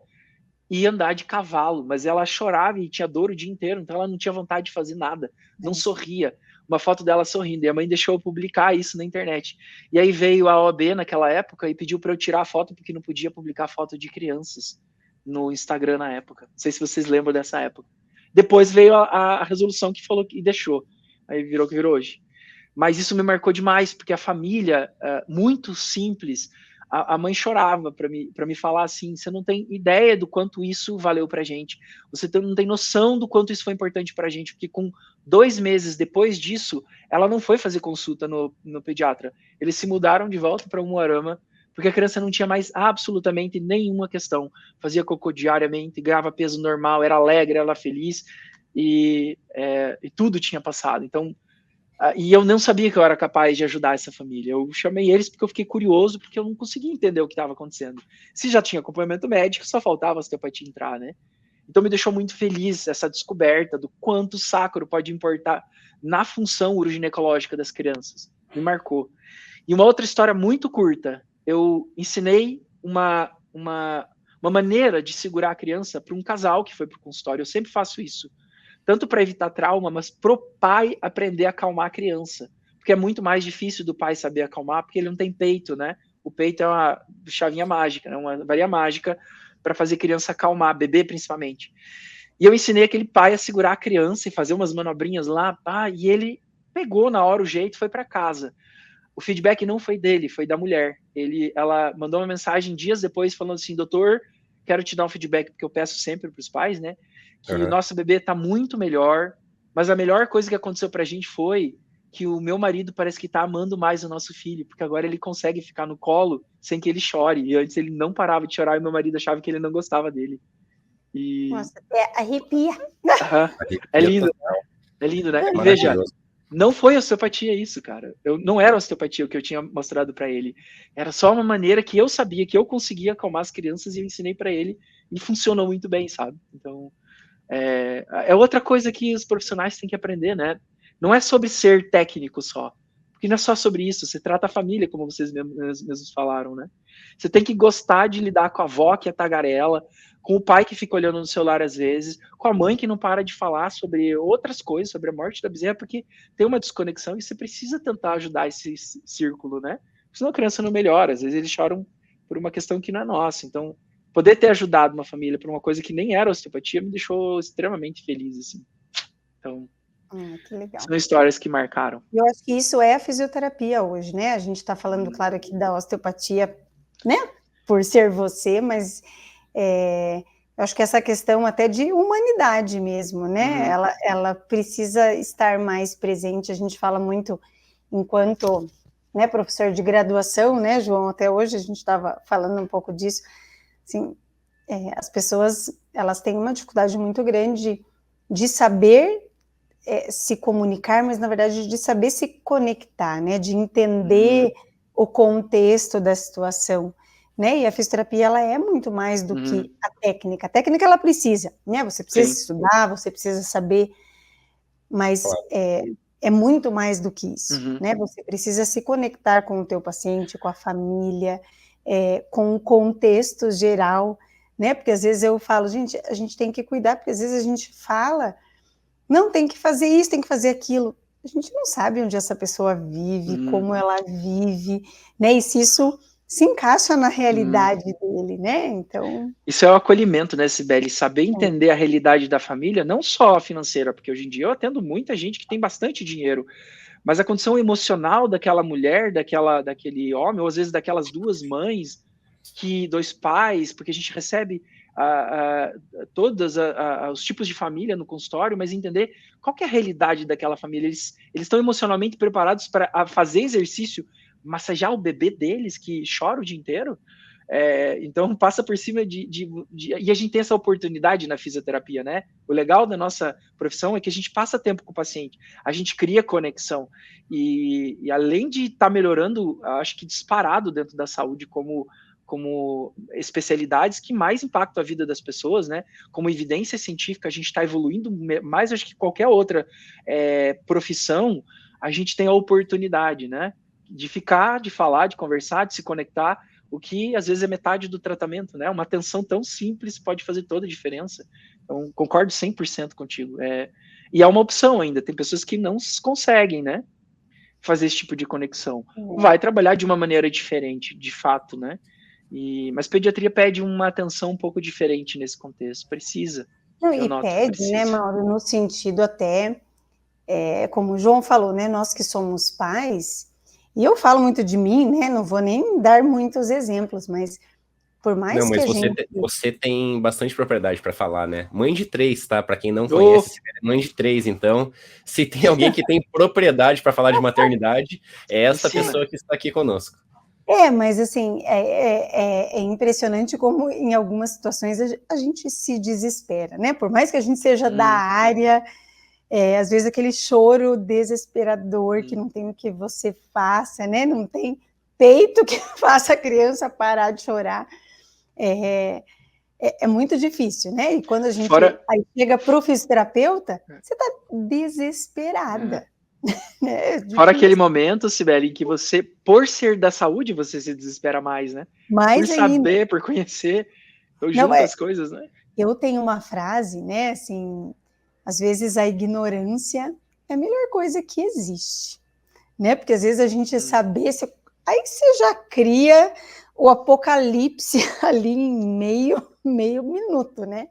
e andar de cavalo, mas ela chorava e tinha dor o dia inteiro, então ela não tinha vontade de fazer nada, não sorria. Uma foto dela sorrindo, e a mãe deixou eu publicar isso na internet. E aí veio a OAB naquela época e pediu para eu tirar a foto, porque não podia publicar foto de crianças no Instagram na época. Não sei se vocês lembram dessa época. Depois veio a resolução que falou que deixou. Aí virou o que virou hoje. Mas isso me marcou demais, porque a família, muito simples, a mãe chorava para me falar assim, você não tem ideia do quanto isso valeu para a gente, você não tem noção do quanto isso foi importante para a gente, porque com 2 meses depois disso, ela não foi fazer consulta no pediatra, eles se mudaram de volta para Umuarama, porque a criança não tinha mais absolutamente nenhuma questão, fazia cocô diariamente, ganhava peso normal, era alegre, era feliz, e tudo tinha passado. Então, e eu não sabia que eu era capaz de ajudar essa família. Eu chamei eles porque eu fiquei curioso, porque eu não conseguia entender o que estava acontecendo. Se já tinha acompanhamento médico, só faltava a osteopatia entrar, né? Então me deixou muito feliz essa descoberta do quanto o sacro pode importar na função uroginecológica das crianças. Me marcou. E uma outra história muito curta. Eu ensinei uma maneira de segurar a criança para um casal que foi para o consultório. Eu sempre faço isso. Tanto para evitar trauma, mas pro pai aprender a acalmar a criança. Porque é muito mais difícil do pai saber acalmar, porque ele não tem peito, né? O peito é uma chavinha mágica, né? Uma varinha mágica para fazer criança acalmar, bebê principalmente. E eu ensinei aquele pai a segurar a criança e fazer umas manobrinhas lá, e ele pegou na hora o jeito e foi para casa. O feedback não foi dele, foi da mulher. Ela mandou uma mensagem dias depois falando assim, doutor, quero te dar um feedback, porque eu peço sempre para os pais, né? Que o nosso bebê está muito melhor, mas a melhor coisa que aconteceu para a gente foi que o meu marido parece que está amando mais o nosso filho, porque agora ele consegue ficar no colo sem que ele chore, e antes ele não parava de chorar e meu marido achava que ele não gostava dele. E... Nossa, arrepia. É lindo, né? E veja, não foi osteopatia isso, cara. Não era osteopatia o que eu tinha mostrado para ele. Era só uma maneira que eu sabia que eu conseguia acalmar as crianças e eu ensinei para ele, e funcionou muito bem, sabe? Então... É outra coisa que os profissionais têm que aprender, né? Não é sobre ser técnico só, porque não é só sobre isso, você trata a família, como vocês mesmos falaram, né? Você tem que gostar de lidar com a avó que é tagarela, com o pai que fica olhando no celular às vezes, com a mãe que não para de falar sobre outras coisas, sobre a morte da bezerra, porque tem uma desconexão e você precisa tentar ajudar esse círculo, né? Senão a criança não melhora, às vezes eles choram por uma questão que não é nossa, então... Poder ter ajudado uma família por uma coisa que nem era osteopatia me deixou extremamente feliz, assim. Então, que legal. São histórias que marcaram. Eu acho que isso é a fisioterapia hoje, né? A gente está falando, claro, aqui da osteopatia, né? Por ser você, mas eu acho que essa questão até de humanidade mesmo, né? Ela precisa estar mais presente. A gente fala muito enquanto, né, professor de graduação, né, João? Até hoje a gente estava falando um pouco disso. Assim, as pessoas, elas têm uma dificuldade muito grande de saber se comunicar, mas na verdade de saber se conectar, né? De entender o contexto da situação, né? E a fisioterapia, ela é muito mais do que a técnica. A técnica, ela precisa, né? Você precisa estudar, você precisa saber, mas é muito mais do que isso, né? Você precisa se conectar com o teu paciente, com a família, com o contexto geral, né? Porque às vezes eu falo, gente, a gente tem que cuidar, porque às vezes a gente fala, não, tem que fazer isso, tem que fazer aquilo. A gente não sabe onde essa pessoa vive, como ela vive, né? E se isso se encaixa na realidade dele, né? Então... Isso é o acolhimento, né, Sibeli? Saber entender a realidade da família, não só a financeira, porque hoje em dia eu atendo muita gente que tem bastante dinheiro, mas a condição emocional daquela mulher, daquele homem, ou às vezes daquelas duas mães, dois pais, porque a gente recebe todos os tipos de família no consultório, mas entender qual que é a realidade daquela família. Eles estão emocionalmente preparados para fazer exercício, massagear o bebê deles, que chora o dia inteiro? Então passa por cima e a gente tem essa oportunidade na fisioterapia, né? O legal da nossa profissão é que a gente passa tempo com o paciente, a gente cria conexão, e além de estar melhorando, acho que disparado dentro da saúde como especialidades que mais impactam a vida das pessoas, né? Como evidência científica, a gente está evoluindo mais, acho que qualquer outra profissão, a gente tem a oportunidade, né? De ficar, de falar, de conversar, de se conectar, o que às vezes é metade do tratamento, né? Uma atenção tão simples pode fazer toda a diferença. Então, concordo 100% contigo. E é uma opção ainda, tem pessoas que não conseguem, né? Fazer esse tipo de conexão. Vai trabalhar de uma maneira diferente, de fato, né? Mas pediatria pede uma atenção um pouco diferente nesse contexto. Precisa. E pede, né, Mauro, no sentido até, como o João falou, né? Nós que somos pais, e eu falo muito de mim, né? Não vou nem dar muitos exemplos, mas por mais não, mas que você tem bastante propriedade para falar, né? Mãe de 3, tá? Para quem não conhece, mãe de 3. Então, se tem alguém que tem propriedade para falar de maternidade, é essa pessoa que está aqui conosco. Mas assim, é impressionante como em algumas situações a gente se desespera, né? Por mais que a gente seja da área, às vezes aquele choro desesperador que não tem o que você faça, né? Não tem peito que faça a criança parar de chorar. É muito difícil, né? E quando a gente aí chega para o fisioterapeuta, você está desesperada. Fora aquele momento, Sibeli, em que você, por ser da saúde, você se desespera mais, né? Mais por saber, por conhecer, junta as coisas, né? Eu tenho uma frase, né, assim, às vezes a ignorância é a melhor coisa que existe, né? Porque às vezes a gente saber, aí você já cria o apocalipse ali em meio minuto, né?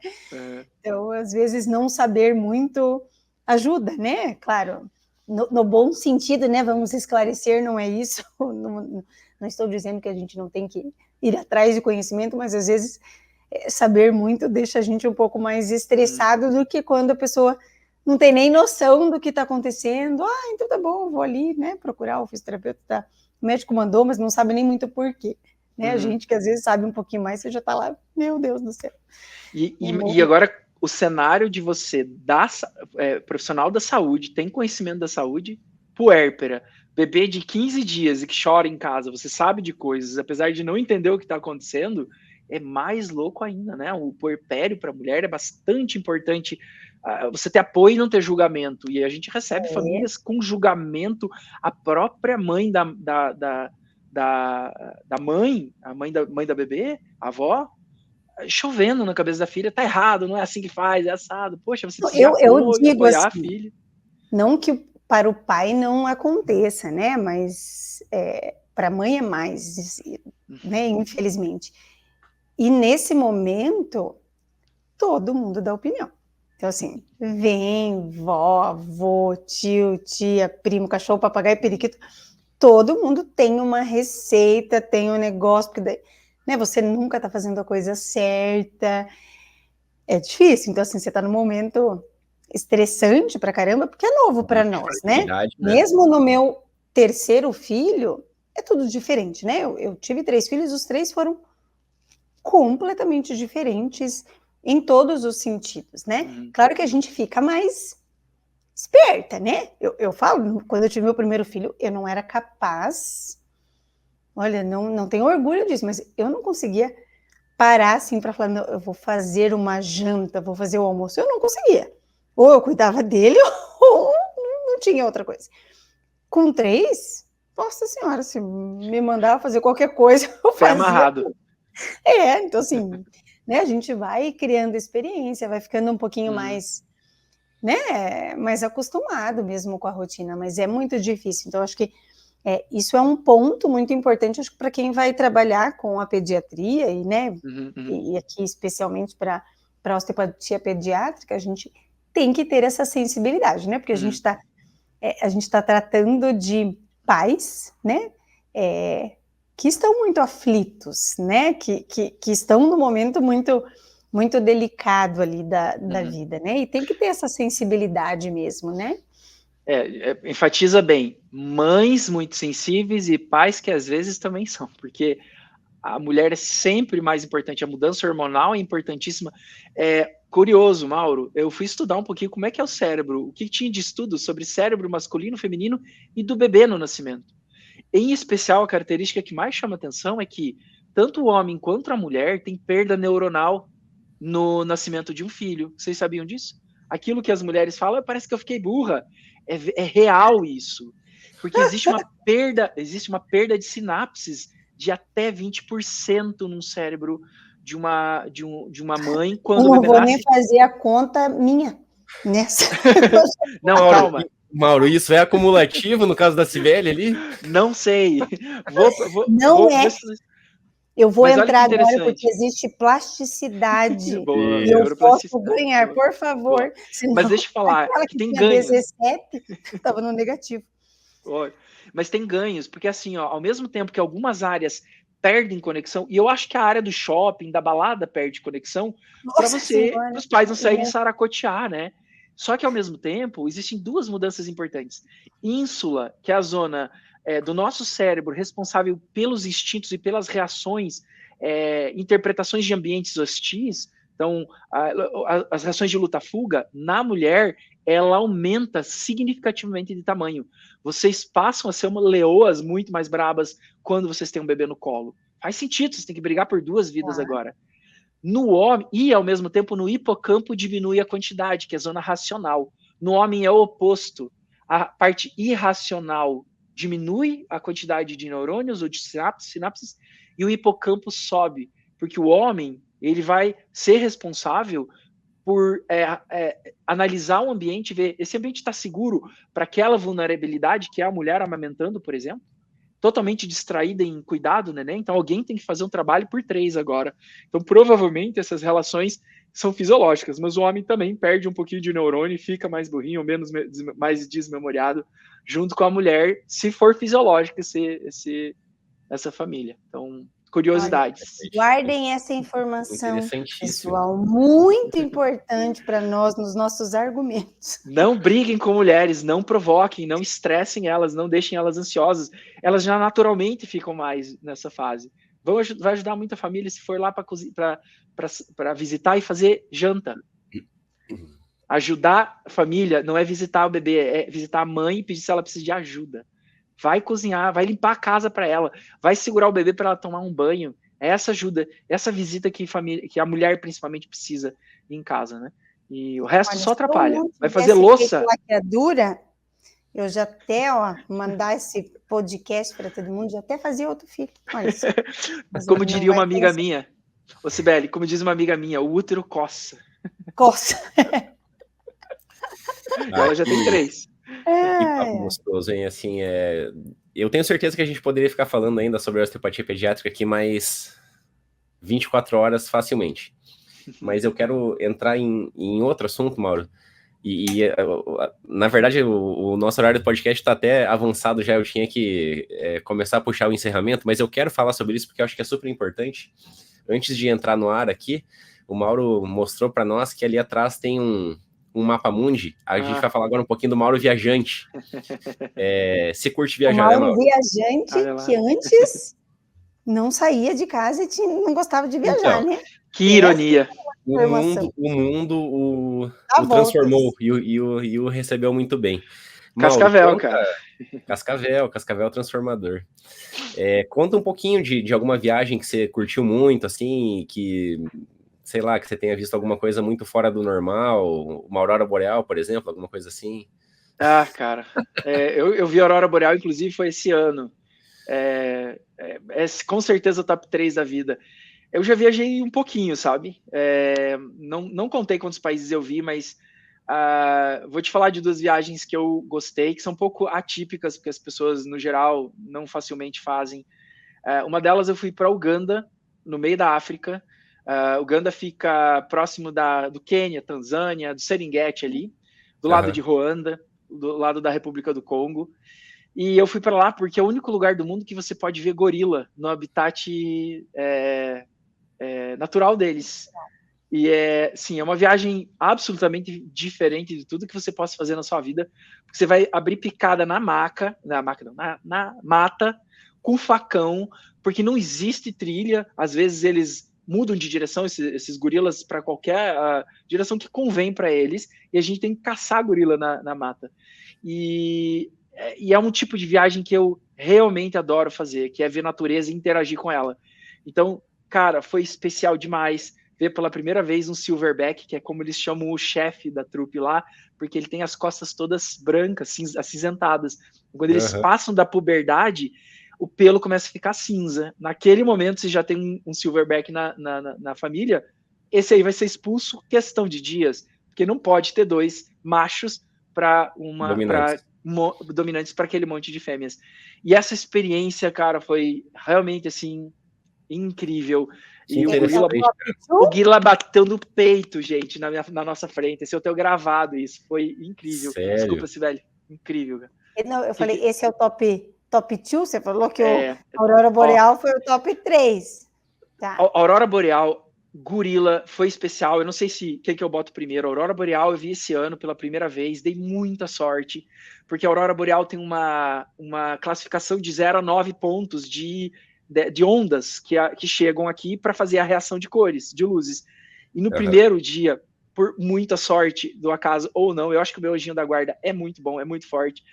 Então, às vezes não saber muito ajuda, né? Claro, no bom sentido, né? Vamos esclarecer, não é isso. Não estou dizendo que a gente não tem que ir atrás de conhecimento, mas às vezes saber muito deixa a gente um pouco mais estressado do que quando a pessoa não tem nem noção do que está acontecendo. Então tá bom, vou ali, né? Procurar o fisioterapeuta, o médico mandou, mas não sabe nem muito por quê. Né? A gente que às vezes sabe um pouquinho mais, você já está lá, meu Deus do céu. E agora, o cenário de você, profissional da saúde, tem conhecimento da saúde, puérpera, bebê de 15 dias e que chora em casa, você sabe de coisas, apesar de não entender o que está acontecendo, é mais louco ainda, né? O puerpério para a mulher é bastante importante. Você ter apoio e não ter julgamento. E a gente recebe famílias com julgamento, a própria mãe da mãe, a mãe da bebê, a avó, chovendo na cabeça da filha, tá errado, não é assim que faz, é assado. Poxa, você precisa apoiar assim, a filha. Não que para o pai não aconteça, né? Mas para a mãe é mais, né? Infelizmente. E nesse momento, todo mundo dá opinião. Então, assim, vem vó, avô, tio, tia, primo, cachorro, papagaio, periquito, todo mundo tem uma receita, tem um negócio, porque daí, né, você nunca está fazendo a coisa certa, é difícil. Então, assim, você está num momento estressante pra caramba, porque é novo para nós, né? Mesmo no meu terceiro filho, é tudo diferente, né? Eu tive 3 filhos, os 3 foram completamente diferentes em todos os sentidos, né? Claro que a gente fica mais esperta, né? Eu falo, quando eu tive meu primeiro filho, eu não era capaz, olha, não tenho orgulho disso, mas eu não conseguia parar assim para falar, não, eu vou fazer uma janta, vou fazer o almoço, eu não conseguia. Ou eu cuidava dele, ou não tinha outra coisa. Com 3, nossa senhora, se me mandava fazer qualquer coisa, eu fazia. Foi amarrado. Então assim, né, a gente vai criando experiência, vai ficando um pouquinho mais, né, mais acostumado mesmo com a rotina, mas é muito difícil. Então, acho que isso é um ponto muito importante, acho que para quem vai trabalhar com a pediatria, e, né, e aqui especialmente para a osteopatia pediátrica, a gente tem que ter essa sensibilidade, né, porque a gente está tratando de pais, né, que estão muito aflitos, né, que estão num momento muito delicado ali da vida, né, e tem que ter essa sensibilidade mesmo, né. Enfatiza bem, mães muito sensíveis e pais que às vezes também são, porque a mulher é sempre mais importante, a mudança hormonal é importantíssima. Curioso, Mauro, eu fui estudar um pouquinho como é que é o cérebro, o que tinha de estudo sobre cérebro masculino, feminino e do bebê no nascimento. Em especial, a característica que mais chama atenção é que tanto o homem quanto a mulher tem perda neuronal no nascimento de um filho. Vocês sabiam disso? Aquilo que as mulheres falam, parece que eu fiquei burra. É real isso. Porque existe uma perda de sinapses de até 20% num cérebro de uma mãe quando o bebê nasce. Não vou nem fazer a conta minha nessa. Não, calma. Mauro, isso é acumulativo no caso da Cibele ali? Não sei. Eu vou entrar agora porque existe plasticidade. Boa, e eu posso ganhar, por favor. Senão, mas deixa eu falar, que tem ganhos. 17, estava no negativo. Mas tem ganhos, porque assim, ó, ao mesmo tempo que algumas áreas perdem conexão, e eu acho que a área do shopping, da balada perde conexão, para os pais não saírem saracotear, né? Só que, ao mesmo tempo, existem duas mudanças importantes. Ínsula, que é a zona do nosso cérebro responsável pelos instintos e pelas reações, interpretações de ambientes hostis. Então, as reações de luta-fuga, na mulher, ela aumenta significativamente de tamanho. Vocês passam a ser leoas muito mais brabas quando vocês têm um bebê no colo. Faz sentido, vocês têm que brigar por 2 vidas agora. No homem, e ao mesmo tempo no hipocampo diminui a quantidade, que é a zona racional. No homem é o oposto. A parte irracional diminui a quantidade de neurônios ou de sinapses e o hipocampo sobe, porque o homem ele vai ser responsável por analisar o ambiente e ver esse ambiente está seguro para aquela vulnerabilidade que é a mulher amamentando, por exemplo, totalmente distraída em cuidar do neném, então alguém tem que fazer um trabalho por 3 agora. Então, provavelmente, essas relações são fisiológicas, mas o homem também perde um pouquinho de neurônio e fica mais burrinho, ou mais desmemoriado, junto com a mulher, se for fisiológica essa família. Então, curiosidades. Olha, guardem essa informação, pessoal, muito importante para nós nos nossos argumentos. Não briguem com mulheres, não provoquem, não estressem elas, não deixem elas ansiosas. Elas já naturalmente ficam mais nessa fase. Vai ajudar muito a família se for lá para visitar e fazer janta. Ajudar a família não é visitar o bebê, é visitar a mãe e pedir se ela precisa de ajuda. Vai cozinhar, vai limpar a casa para ela, vai segurar o bebê para ela tomar um banho. É essa ajuda, essa visita que a mulher principalmente precisa em casa, né? E o resto só atrapalha. Vai fazer louça. Dura, eu já até mandar esse podcast para todo mundo, já até fazia outro filho. Olha isso. Como diria uma amiga minha, ô Cibele, como diz uma amiga minha, o útero coça. Coça. Ela já tem 3. Que papo gostoso, hein? Assim, eu tenho certeza que a gente poderia ficar falando ainda sobre a osteopatia pediátrica aqui mais 24 horas facilmente. Mas eu quero entrar em outro assunto, Mauro. Na verdade, o nosso horário do podcast está até avançado já. Eu tinha que começar a puxar o encerramento, mas eu quero falar sobre isso porque eu acho que é super importante. Antes de entrar no ar aqui, o Mauro mostrou para nós que ali atrás tem um mapa mundi. A gente vai falar agora um pouquinho do Mauro Viajante. Você curte viajar, o né, Mauro Mauro? Viajante, que antes não saía de casa e não gostava de viajar, Então, né? Que ironia. O Dá o voltas. transformou e o recebeu muito bem. Mauro, Cascavel, cara. Cascavel transformador. Conta um pouquinho de alguma viagem que você curtiu muito, assim, que, sei lá, que você tenha visto alguma coisa muito fora do normal, uma aurora boreal, por exemplo, alguma coisa assim. Ah, cara. Eu vi a Aurora Boreal, inclusive, foi esse ano. Com certeza o top 3 da vida. Eu já viajei um pouquinho, sabe? Não contei quantos países eu vi, mas vou te falar de 2 viagens que eu gostei, que são um pouco atípicas, porque as pessoas, no geral, não facilmente fazem. Uma delas eu fui para Uganda, no meio da África. Uganda fica próximo do Quênia, Tanzânia, do Serengeti ali, do lado de Ruanda, do lado da República do Congo. E eu fui para lá porque é o único lugar do mundo que você pode ver gorila no habitat natural deles. E sim, é uma viagem absolutamente diferente de tudo que você possa fazer na sua vida. Porque você vai abrir picada na mata, com facão, porque não existe trilha. Às vezes eles mudam de direção, esses gorilas, para qualquer direção que convém para eles. E a gente tem que caçar gorila na mata. E é um tipo de viagem que eu realmente adoro fazer, que é ver a natureza e interagir com ela. Então, cara, foi especial demais ver pela primeira vez um silverback, que é como eles chamam o chefe da trupe lá, porque ele tem as costas todas brancas, acinzentadas. Quando eles passam da puberdade, o pelo começa a ficar cinza. Naquele momento, se já tem um silverback na família, esse aí vai ser expulso questão de dias, porque não pode ter 2 machos dominantes para aquele monte de fêmeas. E essa experiência, cara, foi realmente assim incrível. Que E o gorila bateu no peito, gente, na nossa frente. Esse eu tenho gravado isso. Foi incrível. Sério? Desculpa, Sibeli. Incrível. Cara. Não, eu falei, esse é o top 2? Você falou que a Aurora Boreal foi o top 3. Tá. A Aurora Boreal, gorila, foi especial. Eu não sei quem que eu boto primeiro. A Aurora Boreal eu vi esse ano pela primeira vez. Dei muita sorte, porque a Aurora Boreal tem uma classificação de 0 a 9 pontos de ondas que chegam aqui para fazer a reação de cores, de luzes. E no primeiro dia, por muita sorte do acaso ou não, eu acho que o meu anjinho da guarda é muito bom, é muito forte,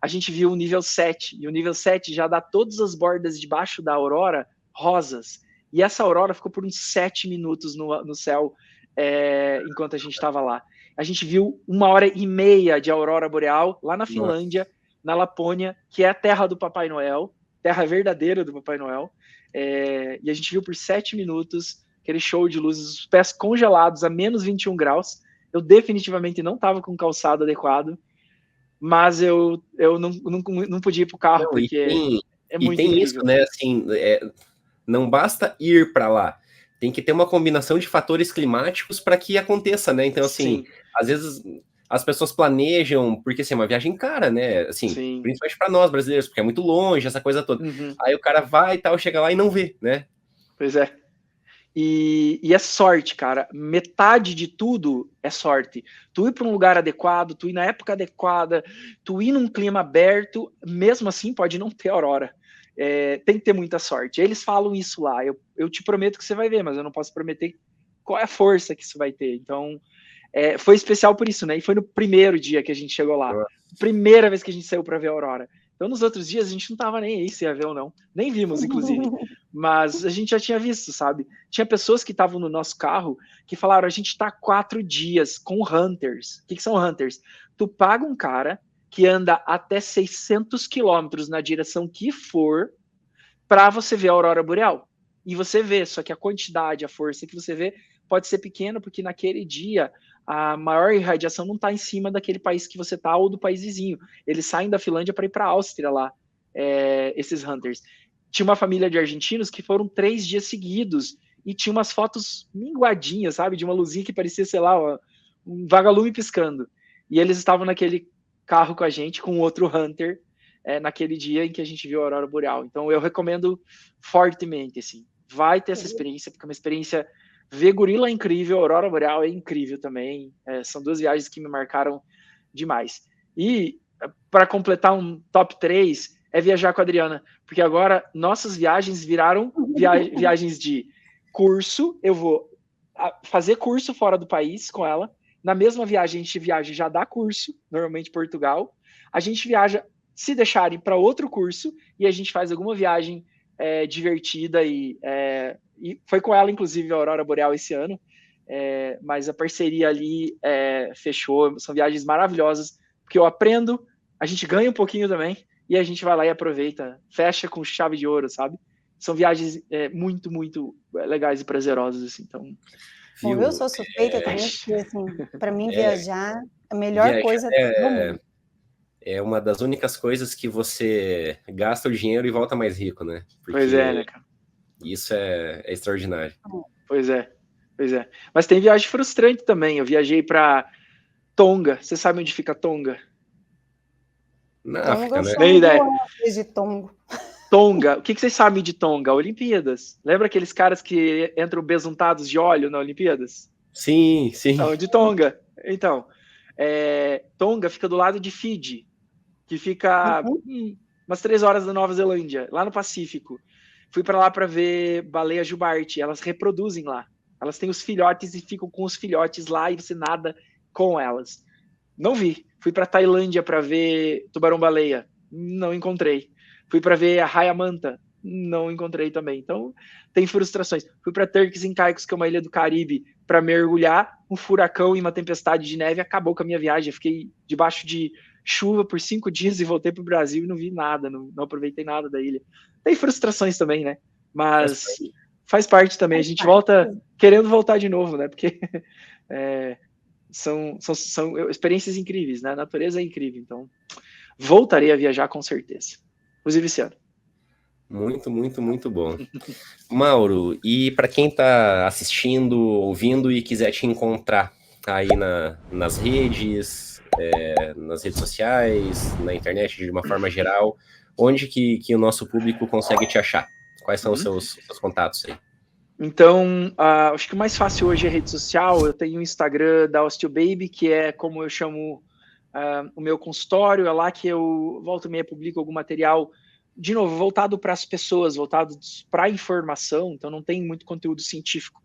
a gente viu o nível 7, e o nível 7 já dá todas as bordas debaixo da aurora rosas. E essa aurora ficou por uns 7 minutos no céu enquanto a gente estava lá. A gente viu 1h30 de aurora boreal lá na Finlândia, na Lapônia, que é a terra do Papai Noel, terra verdadeira do Papai Noel, e a gente viu por 7 minutos aquele show de luzes, os pés congelados a menos 21 graus. Eu definitivamente não estava com calçado adequado, mas eu não podia ir pro carro, não, porque é muito tem incrível. Isso, né, assim, não basta ir para lá, tem que ter uma combinação de fatores climáticos para que aconteça, né? Então, assim, às vezes as pessoas planejam, porque assim, é uma viagem cara, né? Assim, principalmente para nós brasileiros, porque é muito longe, essa coisa toda. Aí o cara vai e tal, chega lá e não vê, né? Pois é. E é sorte, cara. Metade de tudo é sorte. Tu ir para um lugar adequado, tu ir na época adequada, tu ir num clima aberto, mesmo assim pode não ter aurora. Tem que ter muita sorte. Eles falam isso lá. Eu te prometo que você vai ver, mas eu não posso prometer qual é a força que isso vai ter. Então, foi especial por isso, né? E foi no primeiro dia que a gente chegou lá. Primeira vez que a gente saiu para ver a aurora. Então, nos outros dias, a gente não tava nem aí se ia ver ou não. Nem vimos, inclusive. Mas a gente já tinha visto, sabe? Tinha pessoas que estavam no nosso carro que falaram, a gente tá 4 dias com hunters. O que são hunters? Tu paga um cara que anda até 600 quilômetros na direção que for para você ver a aurora boreal. E você vê, só que a quantidade, a força que você vê pode ser pequena, porque naquele dia a maior irradiação não está em cima daquele país que você está ou do país vizinho. Eles saem da Finlândia para ir para a Áustria lá, esses hunters. Tinha uma família de argentinos que foram 3 dias seguidos e tinha umas fotos minguadinhas, sabe? De uma luzinha que parecia, sei lá, um vagalume piscando. E eles estavam naquele carro com a gente, com outro hunter, naquele dia em que a gente viu a aurora boreal. Então eu recomendo fortemente, assim. Vai ter essa experiência, porque é uma experiência... Ver gorila é incrível, a aurora boreal é incrível também. São 2 viagens que me marcaram demais. E, para completar um top 3, é viajar com a Adriana, porque agora nossas viagens viraram viagens de curso. Eu vou fazer curso fora do país com ela. Na mesma viagem, a gente viaja já dá curso, normalmente Portugal. A gente viaja, se deixarem, para outro curso, e a gente faz alguma viagem divertida. E foi com ela, inclusive, a Aurora Boreal esse ano. Mas a parceria ali fechou. São viagens maravilhosas, porque eu aprendo, a gente ganha um pouquinho também, e a gente vai lá e aproveita, fecha com chave de ouro, sabe? São viagens muito, muito legais e prazerosas, assim, então... Bom, eu sou suspeita também, porque, assim, para mim, viajar, a melhor coisa do mundo. É uma das únicas coisas que você gasta o dinheiro e volta mais rico, né? Porque pois é, né, cara? Isso é extraordinário. Pois é. Mas tem viagem frustrante também. Eu viajei para Tonga. Você sabe onde fica Tonga? Na África, né? Nem ideia. De Tonga. Tonga. O que vocês sabem de Tonga? Olimpíadas. Lembra aqueles caras que entram besuntados de óleo na Olimpíadas? Sim. Então, de Tonga. Então, Tonga fica do lado de Fiji, que fica umas 3 horas da Nova Zelândia, lá no Pacífico. Fui para lá para ver baleia jubarte. Elas reproduzem lá. Elas têm os filhotes e ficam com os filhotes lá e você nada com elas. Não vi. Fui para Tailândia para ver tubarão-baleia. Não encontrei. Fui para ver a raia-manta. Não encontrei também. Então, tem frustrações. Fui para Turks and Caicos, que é uma ilha do Caribe, para mergulhar. Um furacão e uma tempestade de neve acabou com a minha viagem. Eu fiquei debaixo de chuva por 5 dias e voltei para o Brasil e não vi nada. Não aproveitei nada da ilha. Tem frustrações também, né? Mas faz parte também. A gente volta querendo voltar de novo, né? Porque são experiências incríveis, né? A natureza é incrível. Então, voltarei a viajar com certeza. Inclusive esse ano. Muito, muito, muito bom. Mauro, e para quem está assistindo, ouvindo e quiser te encontrar aí nas redes sociais, na internet de uma forma geral, onde que o nosso público consegue te achar? Quais são os seus contatos aí? Então, acho que o mais fácil hoje é rede social. Eu tenho o Instagram da OsteoBaby, que é como eu chamo o meu consultório. É lá que eu volto e meia publico algum material, de novo, voltado para as pessoas, voltado para a informação. Então, não tem muito conteúdo científico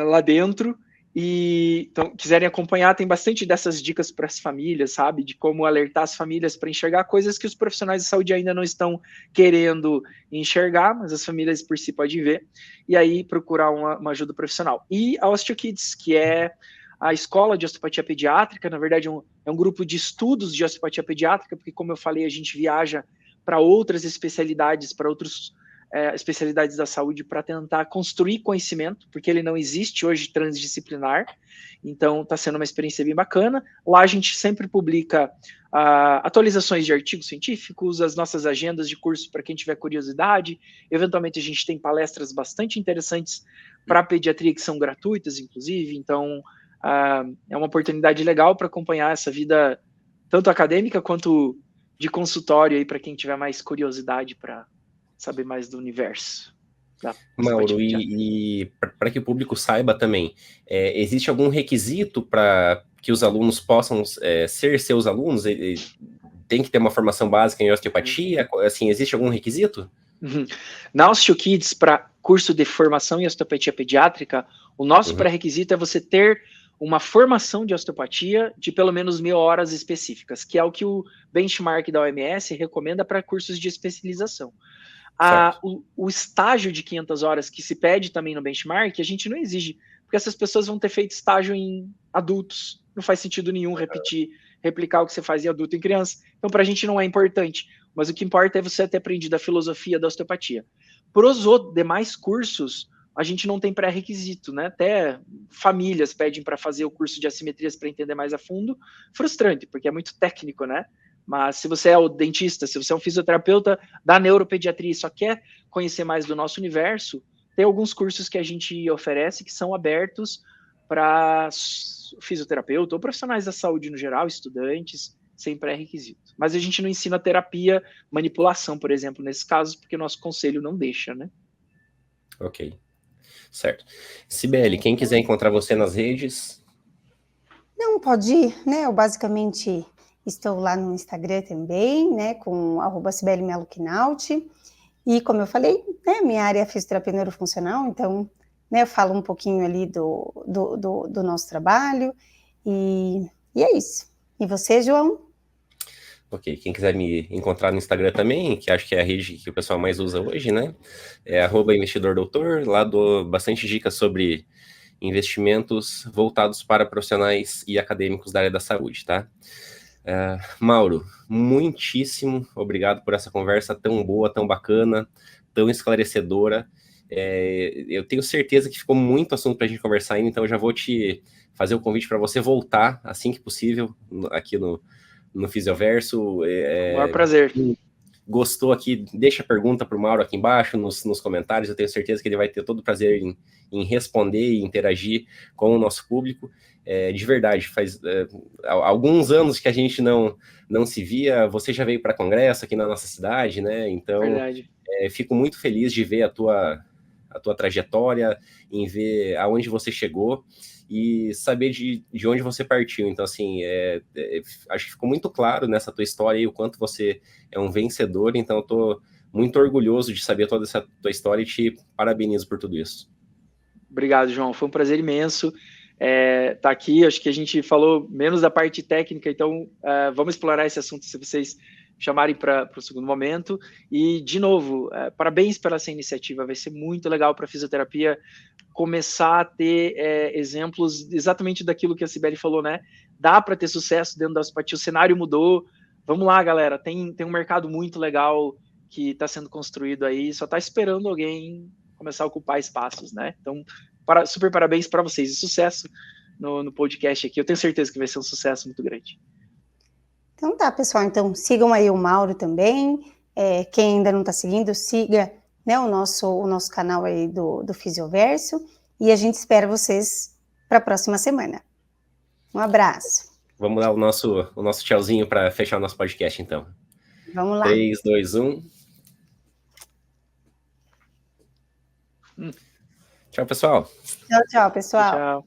lá dentro. E então, quiserem acompanhar, tem bastante dessas dicas para as famílias, sabe? De como alertar as famílias para enxergar coisas que os profissionais de saúde ainda não estão querendo enxergar, mas as famílias por si podem ver. E aí procurar uma ajuda profissional. E a OsteoKids, que é a escola de osteopatia pediátrica, na verdade é um grupo de estudos de osteopatia pediátrica, porque como eu falei, a gente viaja para outras especialidades, para outros especialidades da saúde para tentar construir conhecimento, porque ele não existe hoje transdisciplinar, então está sendo uma experiência bem bacana. Lá a gente sempre publica atualizações de artigos científicos, as nossas agendas de curso para quem tiver curiosidade, eventualmente a gente tem palestras bastante interessantes para pediatria que são gratuitas, inclusive, então é uma oportunidade legal para acompanhar essa vida tanto acadêmica quanto de consultório aí para quem tiver mais curiosidade para saber mais do universo. Mauro, e para que o público saiba também, existe algum requisito para que os alunos possam ser seus alunos? Tem que ter uma formação básica em osteopatia? Assim, existe algum requisito? Na OsteoKids, para curso de formação em osteopatia pediátrica, o nosso pré-requisito é você ter uma formação de osteopatia de pelo menos 1.000 horas específicas, que é o que o benchmark da OMS recomenda para cursos de especialização. O estágio de 500 horas que se pede também no benchmark, a gente não exige, porque essas pessoas vão ter feito estágio em adultos, não faz sentido nenhum replicar o que você faz em adulto e em criança, então para a gente não é importante, mas o que importa é você ter aprendido a filosofia da osteopatia. Para os demais cursos, a gente não tem pré-requisito, né? Até famílias pedem para fazer o curso de assimetrias para entender mais a fundo, frustrante, porque é muito técnico, né? Mas se você é o dentista, se você é um fisioterapeuta da neuropediatria e só quer conhecer mais do nosso universo, tem alguns cursos que a gente oferece que são abertos para fisioterapeuta ou profissionais da saúde no geral, estudantes, sem pré-requisito. Mas a gente não ensina terapia, manipulação, por exemplo, nesses casos, porque o nosso conselho não deixa, né? Ok, certo. Cibele, quem quiser encontrar você nas redes... Não, pode ir, né? Eu basicamente estou lá no Instagram também, né, com @SibeliMeloQuinaut. E como eu falei, né, minha área é fisioterapia neurofuncional, então, né, eu falo um pouquinho ali do nosso trabalho, e é isso. E você, João? Ok, quem quiser me encontrar no Instagram também, que acho que é a rede que o pessoal mais usa hoje, né? É @investidordoutor, lá dou bastante dicas sobre investimentos voltados para profissionais e acadêmicos da área da saúde, tá? Mauro, muitíssimo obrigado por essa conversa tão boa, tão bacana, tão esclarecedora. Eu tenho certeza que ficou muito assunto para a gente conversar ainda, então eu já vou te fazer o convite para você voltar assim que possível aqui no Fisioverso. O maior prazer. Gostou aqui, deixa a pergunta para o Mauro aqui embaixo nos comentários, eu tenho certeza que ele vai ter todo o prazer em responder e interagir com o nosso público. De verdade, faz alguns anos que a gente não se via, você já veio para congresso aqui na nossa cidade, né? Então, fico muito feliz de ver a tua trajetória, em ver aonde você chegou e saber de onde você partiu. Então, assim, acho que ficou muito claro nessa tua história aí o quanto você é um vencedor, então eu tô muito orgulhoso de saber toda essa tua história e te parabenizo por tudo isso. Obrigado, João. Foi um prazer imenso estar aqui. Acho que a gente falou menos da parte técnica, então vamos explorar esse assunto se vocês chamarem para o segundo momento. E, de novo, parabéns pela essa iniciativa. Vai ser muito legal para a fisioterapia começar a ter exemplos exatamente daquilo que a Cibele falou, né? Dá para ter sucesso dentro da osteopatia, o cenário mudou. Vamos lá, galera. Tem um mercado muito legal que está sendo construído aí, só está esperando alguém começar a ocupar espaços, né? Então, super parabéns para vocês e sucesso no podcast aqui. Eu tenho certeza que vai ser um sucesso muito grande. Então tá, pessoal. Então sigam aí o Mauro também. Quem ainda não está seguindo, siga, né, o nosso canal aí do Fisioverso. E a gente espera vocês para a próxima semana. Um abraço. Vamos dar o nosso tchauzinho para fechar o nosso podcast, então. Vamos lá. 3, 2, 1. Tchau, pessoal. Tchau, pessoal. Tchau.